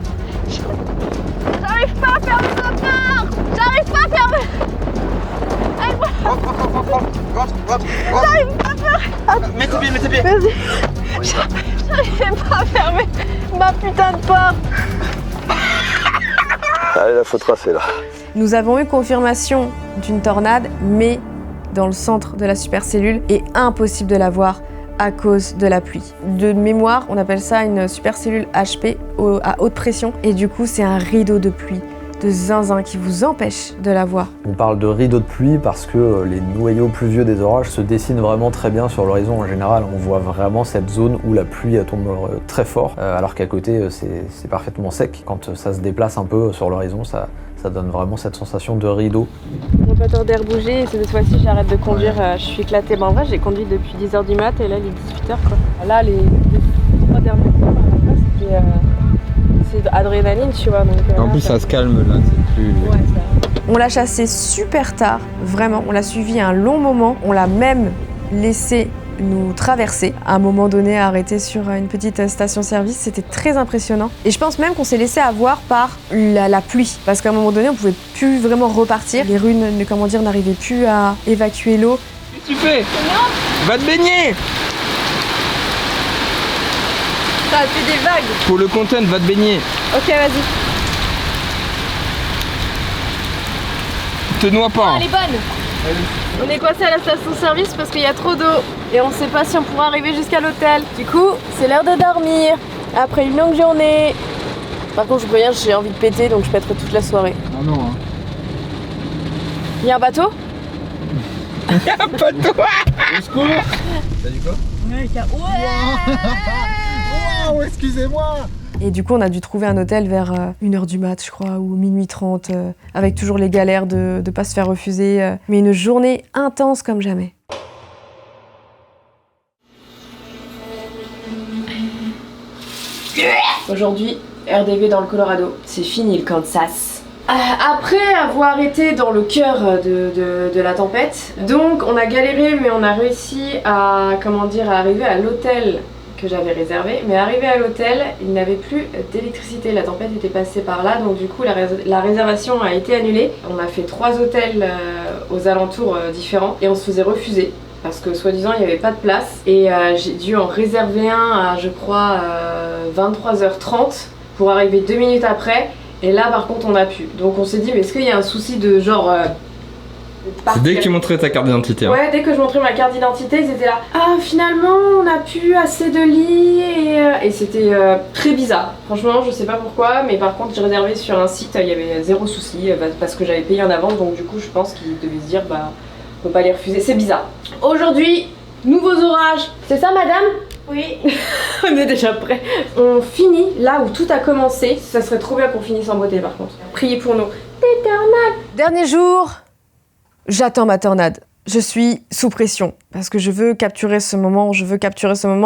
Speaker 4: J'arrive pas à fermer ma porte! J'arrive pas à fermer! J'arrive pas à fermer!
Speaker 2: Mets tes pieds!
Speaker 4: Vas-y! J'arrivais pas à fermer ma putain de porte!
Speaker 6: Allez, la faut tracer là.
Speaker 4: Nous avons eu confirmation d'une tornade, mais dans le centre de la supercellule, et impossible de la voir à cause de la pluie. De mémoire, on appelle ça une supercellule HP à haute pression, et du coup c'est un rideau de pluie, de zinzin qui vous empêche de la voir.
Speaker 14: On parle de rideau de pluie parce que les noyaux pluvieux des orages se dessinent vraiment très bien sur l'horizon en général. On voit vraiment cette zone où la pluie tombe très fort, alors qu'à côté c'est parfaitement sec. Quand ça se déplace un peu sur l'horizon, ça donne vraiment cette sensation de rideau.
Speaker 9: On n'a pas tarder à rebouger et cette fois-ci j'arrête de conduire, je suis éclatée. En vrai j'ai conduit depuis 10h du mat et là il est 18h quoi. Là les 3 dernières fois c'est adrénaline tu vois. Donc,
Speaker 2: en plus ça se calme là, c'est plus...
Speaker 4: Ouais, on l'a chassé super tard, vraiment, on l'a suivi un long moment, on l'a même laissé nous traverser, à un moment donné arrêté sur une petite station-service, c'était très impressionnant. Et je pense même qu'on s'est laissé avoir par la pluie, parce qu'à un moment donné on pouvait plus vraiment repartir, les rues n'arrivaient plus à évacuer l'eau.
Speaker 2: Qu'est-ce que tu fais? Va te baigner!
Speaker 9: Ça a fait des vagues!
Speaker 2: Pour le content, va te baigner!
Speaker 9: Ok, vas-y.
Speaker 2: Te noie pas!
Speaker 9: Ah, elle est bonne! On est coincé à la station-service parce qu'il y a trop d'eau et on sait pas si on pourra arriver jusqu'à l'hôtel. Du coup, c'est l'heure de dormir après une longue journée. Par contre, je peux rien, j'ai envie de péter donc je pèterai toute la soirée.
Speaker 11: Ah non, hein.
Speaker 9: Il y a un bateau?
Speaker 2: Il y a un bateau!
Speaker 11: Au secours!
Speaker 6: T'as dit quoi?
Speaker 9: Ouais!
Speaker 11: Wow, excusez-moi!
Speaker 4: Et du coup, on a dû trouver un hôtel vers 1h du mat, je crois, ou minuit 30, avec toujours les galères de ne pas se faire refuser. Mais une journée intense comme jamais. Aujourd'hui, RDV dans le Colorado. C'est fini le Kansas. Après avoir été dans le cœur de la tempête, donc on a galéré mais on a réussi à, à arriver à l'hôtel que j'avais réservé. Mais arrivé à l'hôtel, il n'avait plus d'électricité, la tempête était passée par là, donc du coup la réservation a été annulée. On a fait 3 hôtels aux alentours différents et on se faisait refuser. Parce que soi-disant il n'y avait pas de place et j'ai dû en réserver un à je crois 23h30 pour arriver 2 minutes après. Et là par contre on a pu. Donc on s'est dit mais est-ce qu'il y a un souci de genre...
Speaker 2: C'est dès que tu montrais ta carte d'identité.
Speaker 4: Ouais, dès que je montrais ma carte d'identité, ils étaient là. Ah finalement on n'a plus assez de lits et c'était très bizarre. Franchement je sais pas pourquoi, mais par contre j'ai réservé sur un site, il y avait 0 souci parce que j'avais payé en avance, donc du coup je pense qu'ils devaient se dire bah on peut pas les refuser, c'est bizarre. Aujourd'hui, nouveaux orages, c'est ça madame ? Oui. On est déjà prêts. On finit là où tout a commencé. Ça serait trop bien qu'on finisse en beauté par contre. Priez pour nous. Des tornades. Dernier jour, j'attends ma tornade. Je suis sous pression parce que je veux capturer ce moment,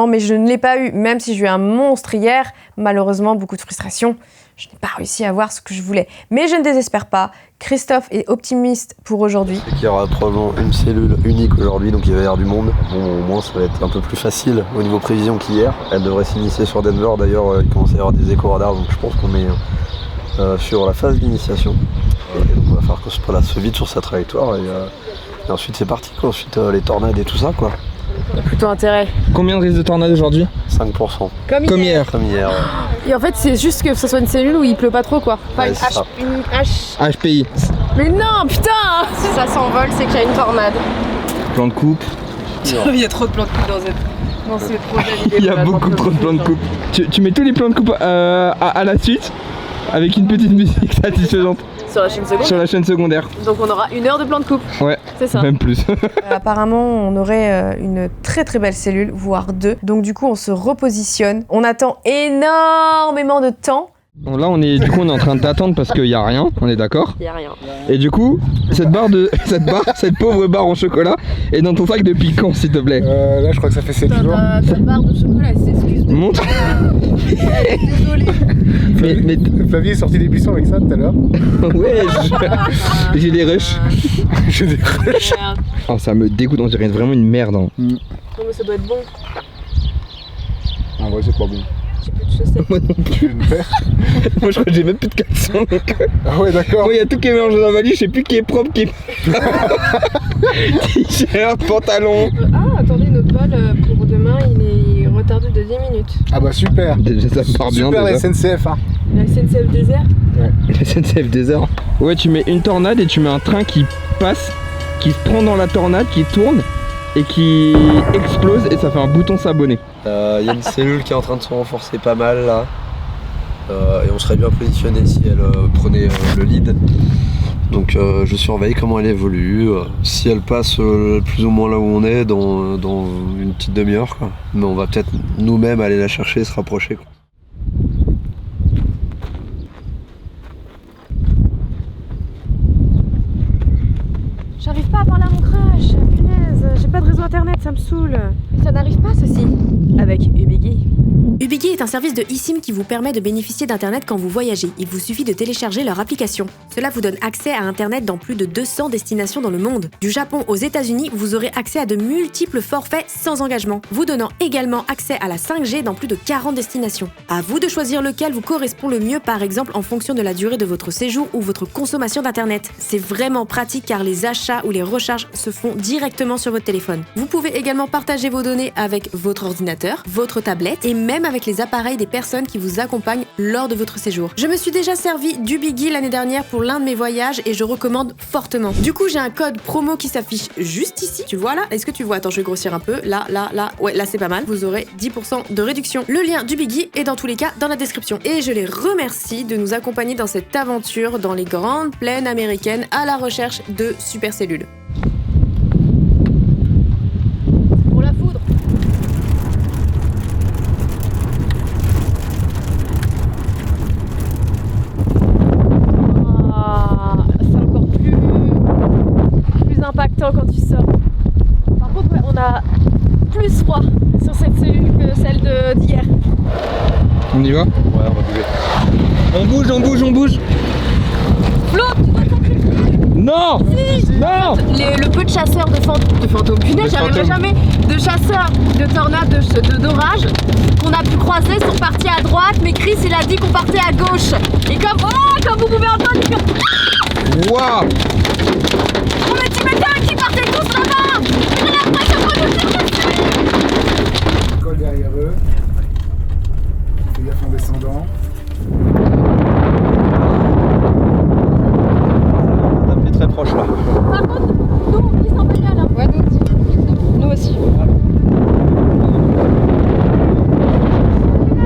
Speaker 4: mais je ne l'ai pas eu. Même si j'ai eu un monstre hier, malheureusement, beaucoup de frustration. Je n'ai pas réussi à avoir ce que je voulais. Mais je ne désespère pas. Christophe est optimiste pour aujourd'hui.
Speaker 6: C'est qu'il y aura probablement une cellule unique aujourd'hui, donc il va y avoir du monde. Bon, au moins ça va être un peu plus facile au niveau prévision qu'hier. Elle devrait s'initier sur Denver, d'ailleurs il commence à y avoir des échos radars, donc je pense qu'on est sur la phase d'initiation. Et donc il va falloir qu'on se place vite sur sa trajectoire et ensuite c'est parti quoi. Ensuite les tornades et tout ça quoi.
Speaker 4: Il y a plutôt intérêt.
Speaker 2: Combien de risques de tornade aujourd'hui ?
Speaker 6: 5%.
Speaker 4: Comme hier.
Speaker 6: Comme hier.
Speaker 4: Et en fait, c'est juste que ce soit une cellule où il pleut pas trop, quoi. Pas une
Speaker 2: HPI.
Speaker 4: Mais non, putain.
Speaker 7: Si ça s'envole, c'est qu'il y a une tornade.
Speaker 2: Plan de coupe.
Speaker 4: Il y a trop de plans de coupe dans ce projet.
Speaker 2: Il y a beaucoup trop de plans de coupe. Tu mets tous les plans de coupe à la suite avec une petite musique satisfaisante.
Speaker 4: Sur la chaîne secondaire.
Speaker 2: Sur la chaîne secondaire.
Speaker 4: Donc on aura 1 heure de plan de coupe.
Speaker 2: Ouais,
Speaker 4: c'est ça.
Speaker 2: Même plus.
Speaker 4: Apparemment, on aurait une très très belle cellule, voire 2. Donc du coup, on se repositionne. On attend énormément de temps.
Speaker 2: Bon, là, on est en train d'attendre parce qu'il n'y a rien, on est d'accord ?
Speaker 4: Il n'y a rien.
Speaker 2: Et du coup, cette pauvre barre en chocolat est dans ton sac depuis quand, s'il te plaît ?
Speaker 11: Là, je crois que ça fait 7 jours.
Speaker 4: Ta barre de chocolat, elle s'excuse.
Speaker 2: Montre.
Speaker 4: Désolée.
Speaker 2: Mais
Speaker 11: Flavie est sorti des buissons avec ça tout à l'heure.
Speaker 2: Ouais, j'ai des rushs.
Speaker 11: J'ai des rushs.
Speaker 2: Oh, ça me dégoûte, on dirait vraiment une merde. Hein.
Speaker 4: Non, mais ça doit être bon.
Speaker 11: En vrai, c'est pas bon.
Speaker 4: J'ai plus de chaussettes.
Speaker 2: Moi non plus. Moi, je crois que j'ai même plus de caleçon. Donc...
Speaker 11: Ah ouais, d'accord.
Speaker 2: Moi, il y a tout qui est mélangé dans ma valise, je sais plus qui est propre, qui est t-shirt, pantalon.
Speaker 4: Ah, attendez, notre vol pour demain, il est retardé de 10 minutes.
Speaker 11: Ah bah super.
Speaker 2: Déjà, ça me part bien.
Speaker 11: Super,
Speaker 2: déjà.
Speaker 11: la SNCF, hein.
Speaker 4: La SNCF désert.
Speaker 11: Ouais.
Speaker 2: La SNCF désert. Ouais, tu mets une tornade et tu mets un train qui passe, qui se prend dans la tornade, qui tourne et qui explose et ça fait un bouton s'abonner.
Speaker 6: Il y a une cellule qui est en train de se renforcer pas mal là. Et on serait bien positionné si elle prenait le lead. Donc je surveille comment elle évolue. Si elle passe plus ou moins là où on est dans une petite demi-heure quoi. Mais on va peut-être nous-mêmes aller la chercher et se rapprocher quoi.
Speaker 4: J'arrive pas à parler à mon crush, punaise, j'ai pas de réseau internet, ça me saoule. Ça n'arrive pas ceci. Avec Ubigui.
Speaker 1: Ubigui est un service de eSIM qui vous permet de bénéficier d'Internet quand vous voyagez. Il vous suffit de télécharger leur application. Cela vous donne accès à Internet dans plus de 200 destinations dans le monde. Du Japon aux États-Unis, vous aurez accès à de multiples forfaits sans engagement, vous donnant également accès à la 5G dans plus de 40 destinations. À vous de choisir lequel vous correspond le mieux, par exemple en fonction de la durée de votre séjour ou votre consommation d'Internet. C'est vraiment pratique car les achats ou les recharges se font directement sur votre téléphone. Vous pouvez également partager vos données avec votre ordinateur, votre tablette et même avec les appareils des personnes qui vous accompagnent lors de votre séjour. Je me suis déjà servi d'Ubigui l'année dernière pour l'un de mes voyages et je recommande fortement. Du coup, j'ai un code promo qui s'affiche juste ici. Tu vois là ? Est-ce que tu vois ? Attends, je vais grossir un peu. Là. Ouais, là c'est pas mal. Vous aurez 10% de réduction. Le lien d'Ubigui est dans tous les cas dans la description. Et je les remercie de nous accompagner dans cette aventure dans les grandes plaines américaines à la recherche de supercellules.
Speaker 4: Pour la foudre.
Speaker 9: impactant quand tu sors. Par contre, ouais, on a plus froid sur cette cellule que celle d'hier.
Speaker 2: On y va?
Speaker 5: Ouais, on va bouger.
Speaker 2: On bouge.
Speaker 9: Flo, tu dois t'enculer.
Speaker 2: Non!
Speaker 9: Si.
Speaker 2: Non!
Speaker 9: Le peu de chasseurs de fantômes, punaise, j'arriverai jamais, de chasseurs de tornades, d'orage qu'on a pu croiser sont partis à droite, mais Chris il a dit qu'on partait à gauche. Et comme vous pouvez entendre,
Speaker 2: Waouh!
Speaker 9: Oh mais tu m'étonnes qu'ils partaient tous là-bas! J'ai l'impression qu'on nous tire dessus!
Speaker 11: Colle derrière eux. Fais gaffe en descendant.
Speaker 5: On a pris très proche là.
Speaker 9: Par contre, nous on glisse en pédale. Hein. Ouais, nous aussi.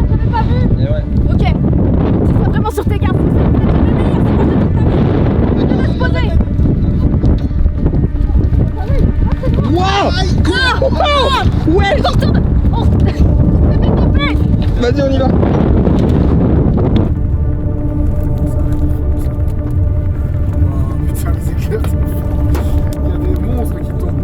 Speaker 9: J'avais pas vu!
Speaker 5: Et ouais.
Speaker 9: Ok. Tu sois vraiment sur tes gardes, c'est peut-être le meilleur, c'est pour te te laisse poser!
Speaker 2: Waouh!
Speaker 9: Ouais! Retourne!
Speaker 2: Vas-y, on y va!
Speaker 11: Putain, les éclairs, il y a des monstres qui tombent.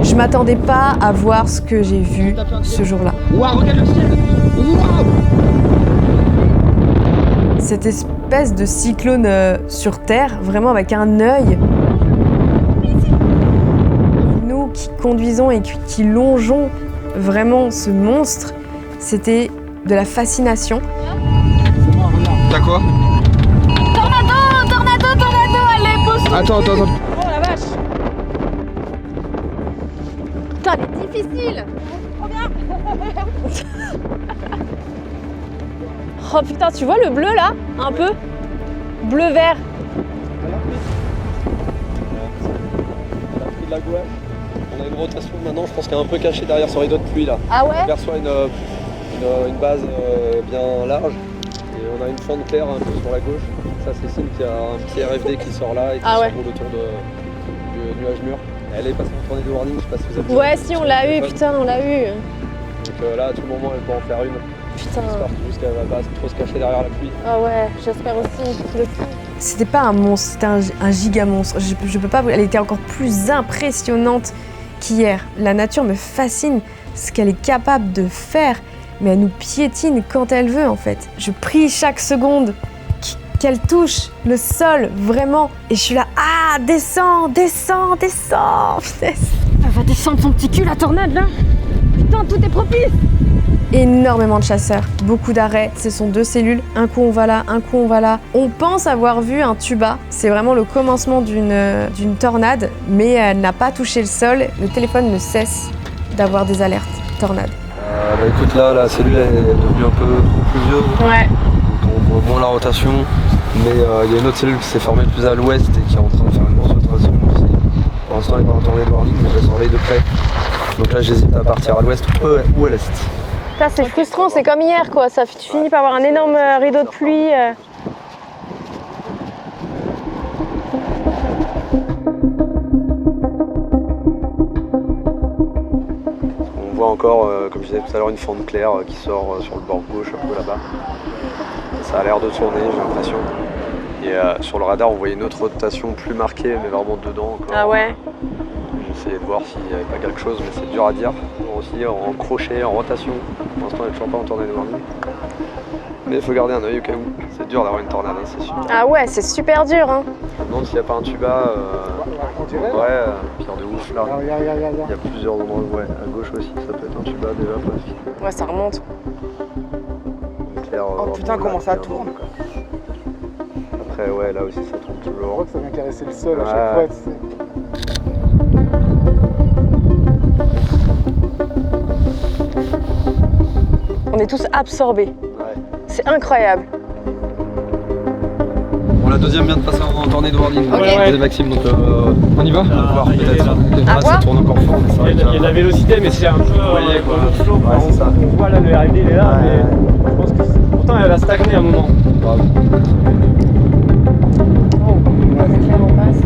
Speaker 4: Je m'attendais pas à voir ce que j'ai vu ce jour-là.
Speaker 2: Waouh, regarde le ciel! Waouh!
Speaker 4: Cette espèce de cyclone sur Terre, vraiment avec un œil. Nous qui conduisons et qui longeons vraiment ce monstre, c'était de la fascination.
Speaker 2: T'as quoi?
Speaker 9: Tornado, allez, pose-toi!
Speaker 2: Attends.
Speaker 9: Oh la vache! Putain, elle est difficile! Trop bien! Oh putain, tu vois le bleu là? Un peu? Bleu-vert.
Speaker 5: De la gouache. On a une rotation maintenant, je pense qu'elle est un peu cachée derrière ce rideau de pluie là.
Speaker 9: Ah ouais?
Speaker 5: On perçoit une base bien large et on a une fente claire un peu sur la gauche. Ça c'est signe qu'il y a un petit RFD qui sort là et qui se roule autour du nuage mûr. Elle est passée en tournée de warning, je sais pas si vous avez vu.
Speaker 9: Ouais, si on l'a eu, putain, on l'a eu.
Speaker 5: Donc là à tout moment elle peut en faire une.
Speaker 9: Putain.
Speaker 5: J'espère juste qu'elle va pas trop se cacher derrière la pluie.
Speaker 9: Ah ouais, j'espère aussi.
Speaker 4: C'était pas un monstre, c'était un giga monstre. Je peux pas, elle était encore plus impressionnante qu'hier. La nature me fascine, ce qu'elle est capable de faire, mais elle nous piétine quand elle veut en fait. Je prie chaque seconde qu'elle touche le sol, vraiment. Et je suis là, descends. Punaise.
Speaker 9: Elle va descendre son petit cul, la tornade là. Putain, tout est propice.
Speaker 4: Énormément de chasseurs, beaucoup d'arrêts, ce sont 2 cellules, un coup on va là, un coup on va là. On pense avoir vu un tuba, c'est vraiment le commencement d'une tornade, mais elle n'a pas touché le sol, le téléphone ne cesse d'avoir des alertes tornade.
Speaker 5: Écoute là, la cellule est devenue un peu pluvieuse,
Speaker 9: ouais.
Speaker 5: Donc on voit moins la rotation, mais il y a une autre cellule qui s'est formée plus à l'ouest et qui est en train de faire une grosse rotation aussi. Pour l'instant elle n'est pas en tournée de warning, mais je la surveille de près. Donc là j'hésite à partir à l'ouest ou à l'est.
Speaker 9: Ça c'est frustrant, c'est comme hier quoi, tu finis par avoir un énorme rideau de pluie.
Speaker 5: On voit encore, comme je disais tout à l'heure, une fente claire qui sort sur le bord gauche un peu là-bas. Ça a l'air de tourner, j'ai l'impression. Et sur le radar on voyait une autre rotation plus marquée, mais vraiment dedans encore.
Speaker 9: Ah ouais.
Speaker 5: J'essayais de voir s'il n'y avait pas quelque chose, mais c'est dur à dire. Aussi en crochet, en rotation. Pour l'instant, elle n'est toujours pas en tournée de warning. Mais il faut garder un œil au cas où. C'est dur d'avoir une tornade, hein, c'est sûr.
Speaker 9: Ah ouais, c'est super dur. Hein.
Speaker 5: Je me demande s'il n'y a pas un tuba. Pierre de ouf là. Il y a plusieurs endroits. Ouais, à gauche aussi, ça peut être un tuba déjà presque.
Speaker 9: Ouais, ça remonte.
Speaker 5: Claire,
Speaker 17: oh putain, comment ça tourne.
Speaker 5: Après, ouais, là aussi ça tourne toujours.
Speaker 11: Je crois que ça vient caresser le sol à chaque fois. Tu sais.
Speaker 9: On est tous absorbés.
Speaker 5: Ouais.
Speaker 9: C'est incroyable.
Speaker 5: Bon, la deuxième vient de passer en tournée de warning.
Speaker 9: Okay.
Speaker 5: C'est Maxime, donc
Speaker 2: on y va.
Speaker 5: À voir peut-être.
Speaker 9: À voir.
Speaker 5: Ça tourne encore fort, mais ça va.
Speaker 16: Il y a de la vélocité, mais c'est un peu flow.
Speaker 5: Ouais, c'est ça.
Speaker 16: On voit là, le RFD il est là, mais je pense que pourtant elle va stagner à un moment.
Speaker 5: Grave.
Speaker 9: C'est clairement pas assez.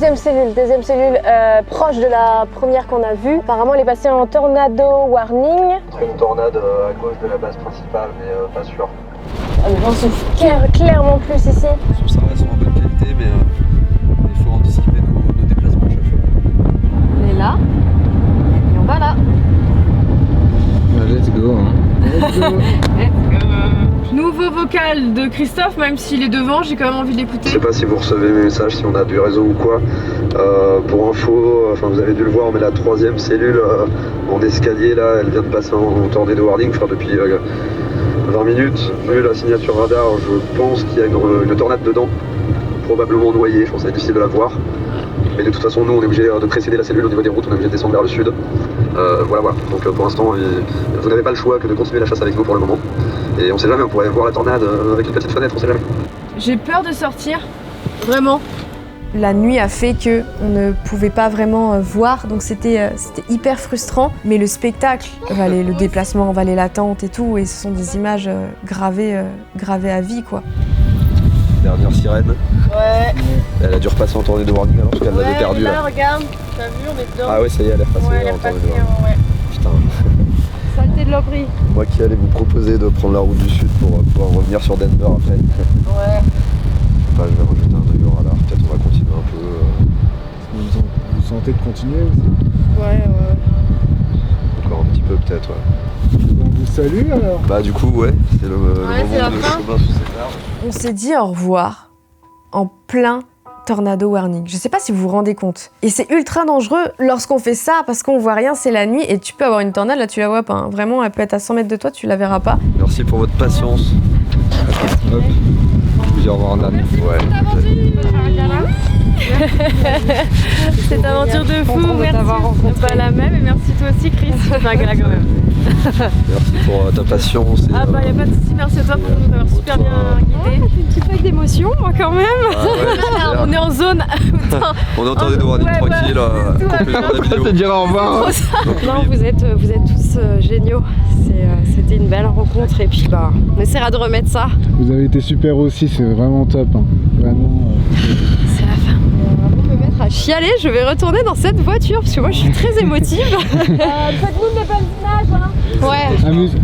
Speaker 17: Deuxième cellule proche de la première qu'on a vue. Apparemment, elle est passée en tornado warning.
Speaker 6: Une tornade à gauche de la base principale, mais pas sûr.
Speaker 17: Le vent souffle clairement plus ici.
Speaker 6: Ça reste en bonne qualité, mais il faut anticiper nos déplacements à chaque fois.
Speaker 9: On est là et on va là.
Speaker 2: Let's go.
Speaker 9: Let's go. Nouveau vocal de Christophe, même s'il est devant, j'ai quand même envie de l'écouter.
Speaker 6: Je sais pas si vous recevez mes messages, si on a du réseau ou quoi. Pour info, vous avez dû le voir, mais la troisième cellule en escalier, là, elle vient de passer en tornado warning, depuis 20 minutes. Vu la signature radar, je pense qu'il y a une tornade dedans, probablement noyée, je pense que c'est difficile de la voir. Mais de toute façon, nous, on est obligé de précéder la cellule au niveau des routes, on est obligé de descendre vers le sud. Voilà. Donc pour l'instant, vous n'avez pas le choix que de continuer la chasse avec nous pour le moment. Et on sait jamais, on pourrait voir la tornade avec une petite fenêtre, on sait jamais.
Speaker 9: J'ai peur de sortir, vraiment.
Speaker 4: La nuit a fait qu'on ne pouvait pas vraiment voir, donc c'était hyper frustrant. Mais le spectacle, le déplacement, l'attente et tout, et ce sont des images gravées à vie, quoi.
Speaker 6: Dernière sirène.
Speaker 9: Ouais.
Speaker 6: Elle a dû repasser en tornado warning alors qu'elle l'avait perdue.
Speaker 9: Là, regarde, t'as vu, on est dedans.
Speaker 6: Ah ouais, ça y est, elle est repassée en tornado warning.
Speaker 9: Ouais.
Speaker 6: Putain.
Speaker 8: Saleté de l'abri.
Speaker 6: Moi qui allais vous proposer de prendre la route du sud pour pouvoir revenir sur Denver après.
Speaker 9: Ouais.
Speaker 6: Je vais rejeter un œil au radar, peut-être on va continuer un peu.
Speaker 11: Vous sentez de continuer aussi?
Speaker 8: Ouais.
Speaker 6: Encore un petit peu peut-être, ouais.
Speaker 11: On vous salue alors?
Speaker 6: Bah du coup, ouais, c'est le moment où le chemin se sépare.
Speaker 4: On s'est dit au revoir en plein tornado warning. Je sais pas si vous vous rendez compte. Et c'est ultra dangereux lorsqu'on fait ça parce qu'on voit rien, c'est la nuit et tu peux avoir une tornade, là tu la vois pas. Hein. Vraiment, elle peut être à 100 mètres de toi, tu la verras pas.
Speaker 6: Merci pour votre patience.
Speaker 2: Hop. Je vous dis au revoir, Dan.
Speaker 6: Ouais.
Speaker 9: Cette aventure de fou, merci. Pas la même et merci toi aussi, Chris. C'est un gars quand même.
Speaker 6: Merci pour ta patience.
Speaker 9: Ah bah y'a pas de soucis, merci à toi pour nous avoir super bien guidés.
Speaker 8: J'ai une petite vague d'émotion moi quand même.
Speaker 9: On est en zone.
Speaker 6: On entendait des warnings tranquilles, complètement la vidéo.
Speaker 2: Ça dirait au revoir.
Speaker 8: Non, vous êtes tous géniaux. C'était une belle rencontre et puis on essaiera de remettre ça.
Speaker 11: Vous avez été super aussi, c'est vraiment top. Hein. Vraiment.
Speaker 8: C'est la fin. Avant de me mettre à chialer, je vais retourner dans cette voiture parce que moi je suis très émotive.
Speaker 9: Faites-nous des bonnes images, hein.
Speaker 8: Ouais.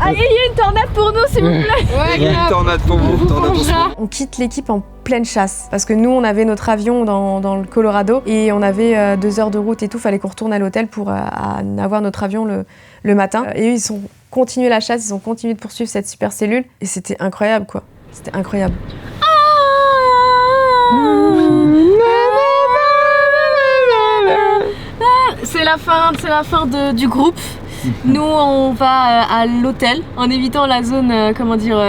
Speaker 9: Ah, il y a une tornade pour nous, s'il vous plaît.
Speaker 8: Ouais,
Speaker 6: Une tornade pour vous, tornade pour vous.
Speaker 4: On quitte l'équipe en pleine chasse parce que nous on avait notre avion dans le Colorado et on avait 2 heures de route et tout, fallait qu'on retourne à l'hôtel pour avoir notre avion le matin. Et eux ils ont continué la chasse, ils ont continué de poursuivre cette super cellule et c'était incroyable quoi. C'était incroyable.
Speaker 9: C'est la fin du groupe. Nous, on va à l'hôtel en évitant la zone,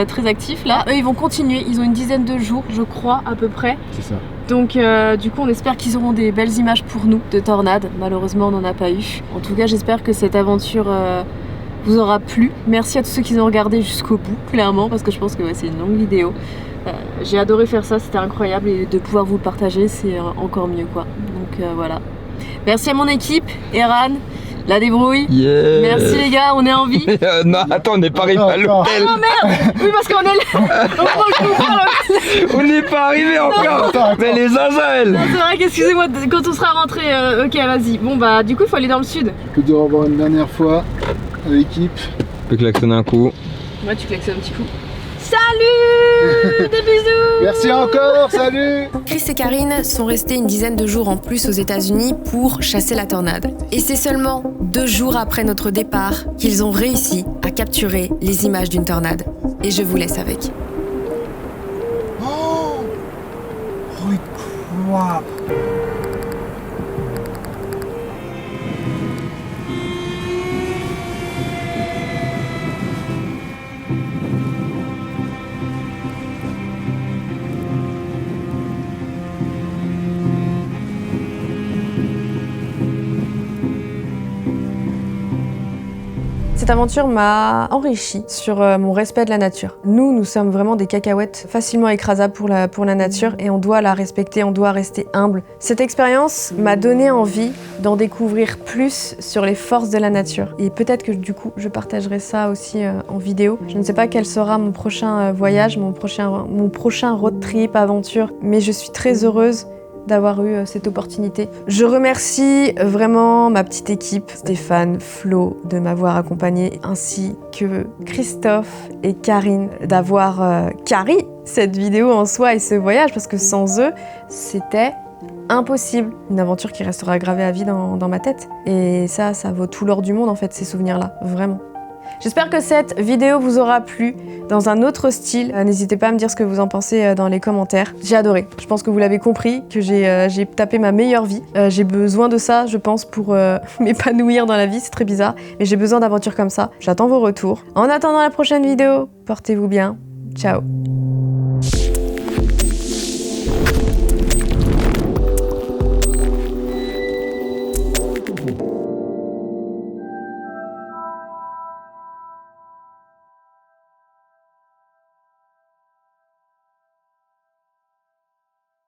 Speaker 9: très active. Là, eux, ils vont continuer. Ils ont une dizaine de jours, je crois, à peu près.
Speaker 11: C'est ça.
Speaker 9: Donc, du coup, on espère qu'ils auront des belles images pour nous de tornades. Malheureusement, on n'en a pas eu. En tout cas, j'espère que cette aventure vous aura plu. Merci à tous ceux qui ont regardé jusqu'au bout, clairement, parce que je pense que c'est une longue vidéo. J'ai adoré faire ça, c'était incroyable et de pouvoir vous le partager, c'est encore mieux, quoi. Donc voilà. Merci à mon équipe, Eran. La débrouille.
Speaker 2: Yeah.
Speaker 9: Merci les gars, on est en vie.
Speaker 2: Non, attends, on n'est pas arrivé à l'hôtel.
Speaker 9: Ah non, merde. Oui, parce qu'on est là.
Speaker 2: On n'est pas arrivé encore. Mais les zinzins.
Speaker 9: Non, c'est vrai qu'excusez-moi, quand on sera rentré, ok, vas-y. Bon, bah, du coup, il faut aller dans le sud.
Speaker 11: Je peux te revoir une dernière fois à l'équipe.
Speaker 2: Je peux klaxonner un coup.
Speaker 9: Ouais, tu klaxonnes un petit coup. Salut. Des bisous.
Speaker 11: Merci encore, salut.
Speaker 1: Chris et Karine sont restés une dizaine de jours en plus aux États-Unis pour chasser la tornade. Et c'est seulement 2 jours après notre départ qu'ils ont réussi à capturer les images d'une tornade. Et je vous laisse avec.
Speaker 11: Holy crap.
Speaker 4: Cette aventure m'a enrichi sur mon respect de la nature. Nous sommes vraiment des cacahuètes facilement écrasables pour la nature et on doit la respecter, on doit rester humble. Cette expérience m'a donné envie d'en découvrir plus sur les forces de la nature. Et peut-être que du coup, je partagerai ça aussi en vidéo. Je ne sais pas quel sera mon prochain voyage, mon prochain road trip, aventure, mais je suis très heureuse d'avoir eu cette opportunité. Je remercie vraiment ma petite équipe, Stéphane, Flo, de m'avoir accompagnée, ainsi que Christophe et Karine d'avoir carré cette vidéo en soi et ce voyage, parce que sans eux, c'était impossible. Une aventure qui restera gravée à vie dans ma tête. Et ça vaut tout l'or du monde en fait, ces souvenirs-là, vraiment. J'espère que cette vidéo vous aura plu dans un autre style. N'hésitez pas à me dire ce que vous en pensez dans les commentaires. J'ai adoré. Je pense que vous l'avez compris, que j'ai tapé ma meilleure vie. J'ai besoin de ça, je pense, pour m'épanouir dans la vie. C'est très bizarre, mais j'ai besoin d'aventures comme ça. J'attends vos retours. En attendant la prochaine vidéo, portez-vous bien. Ciao.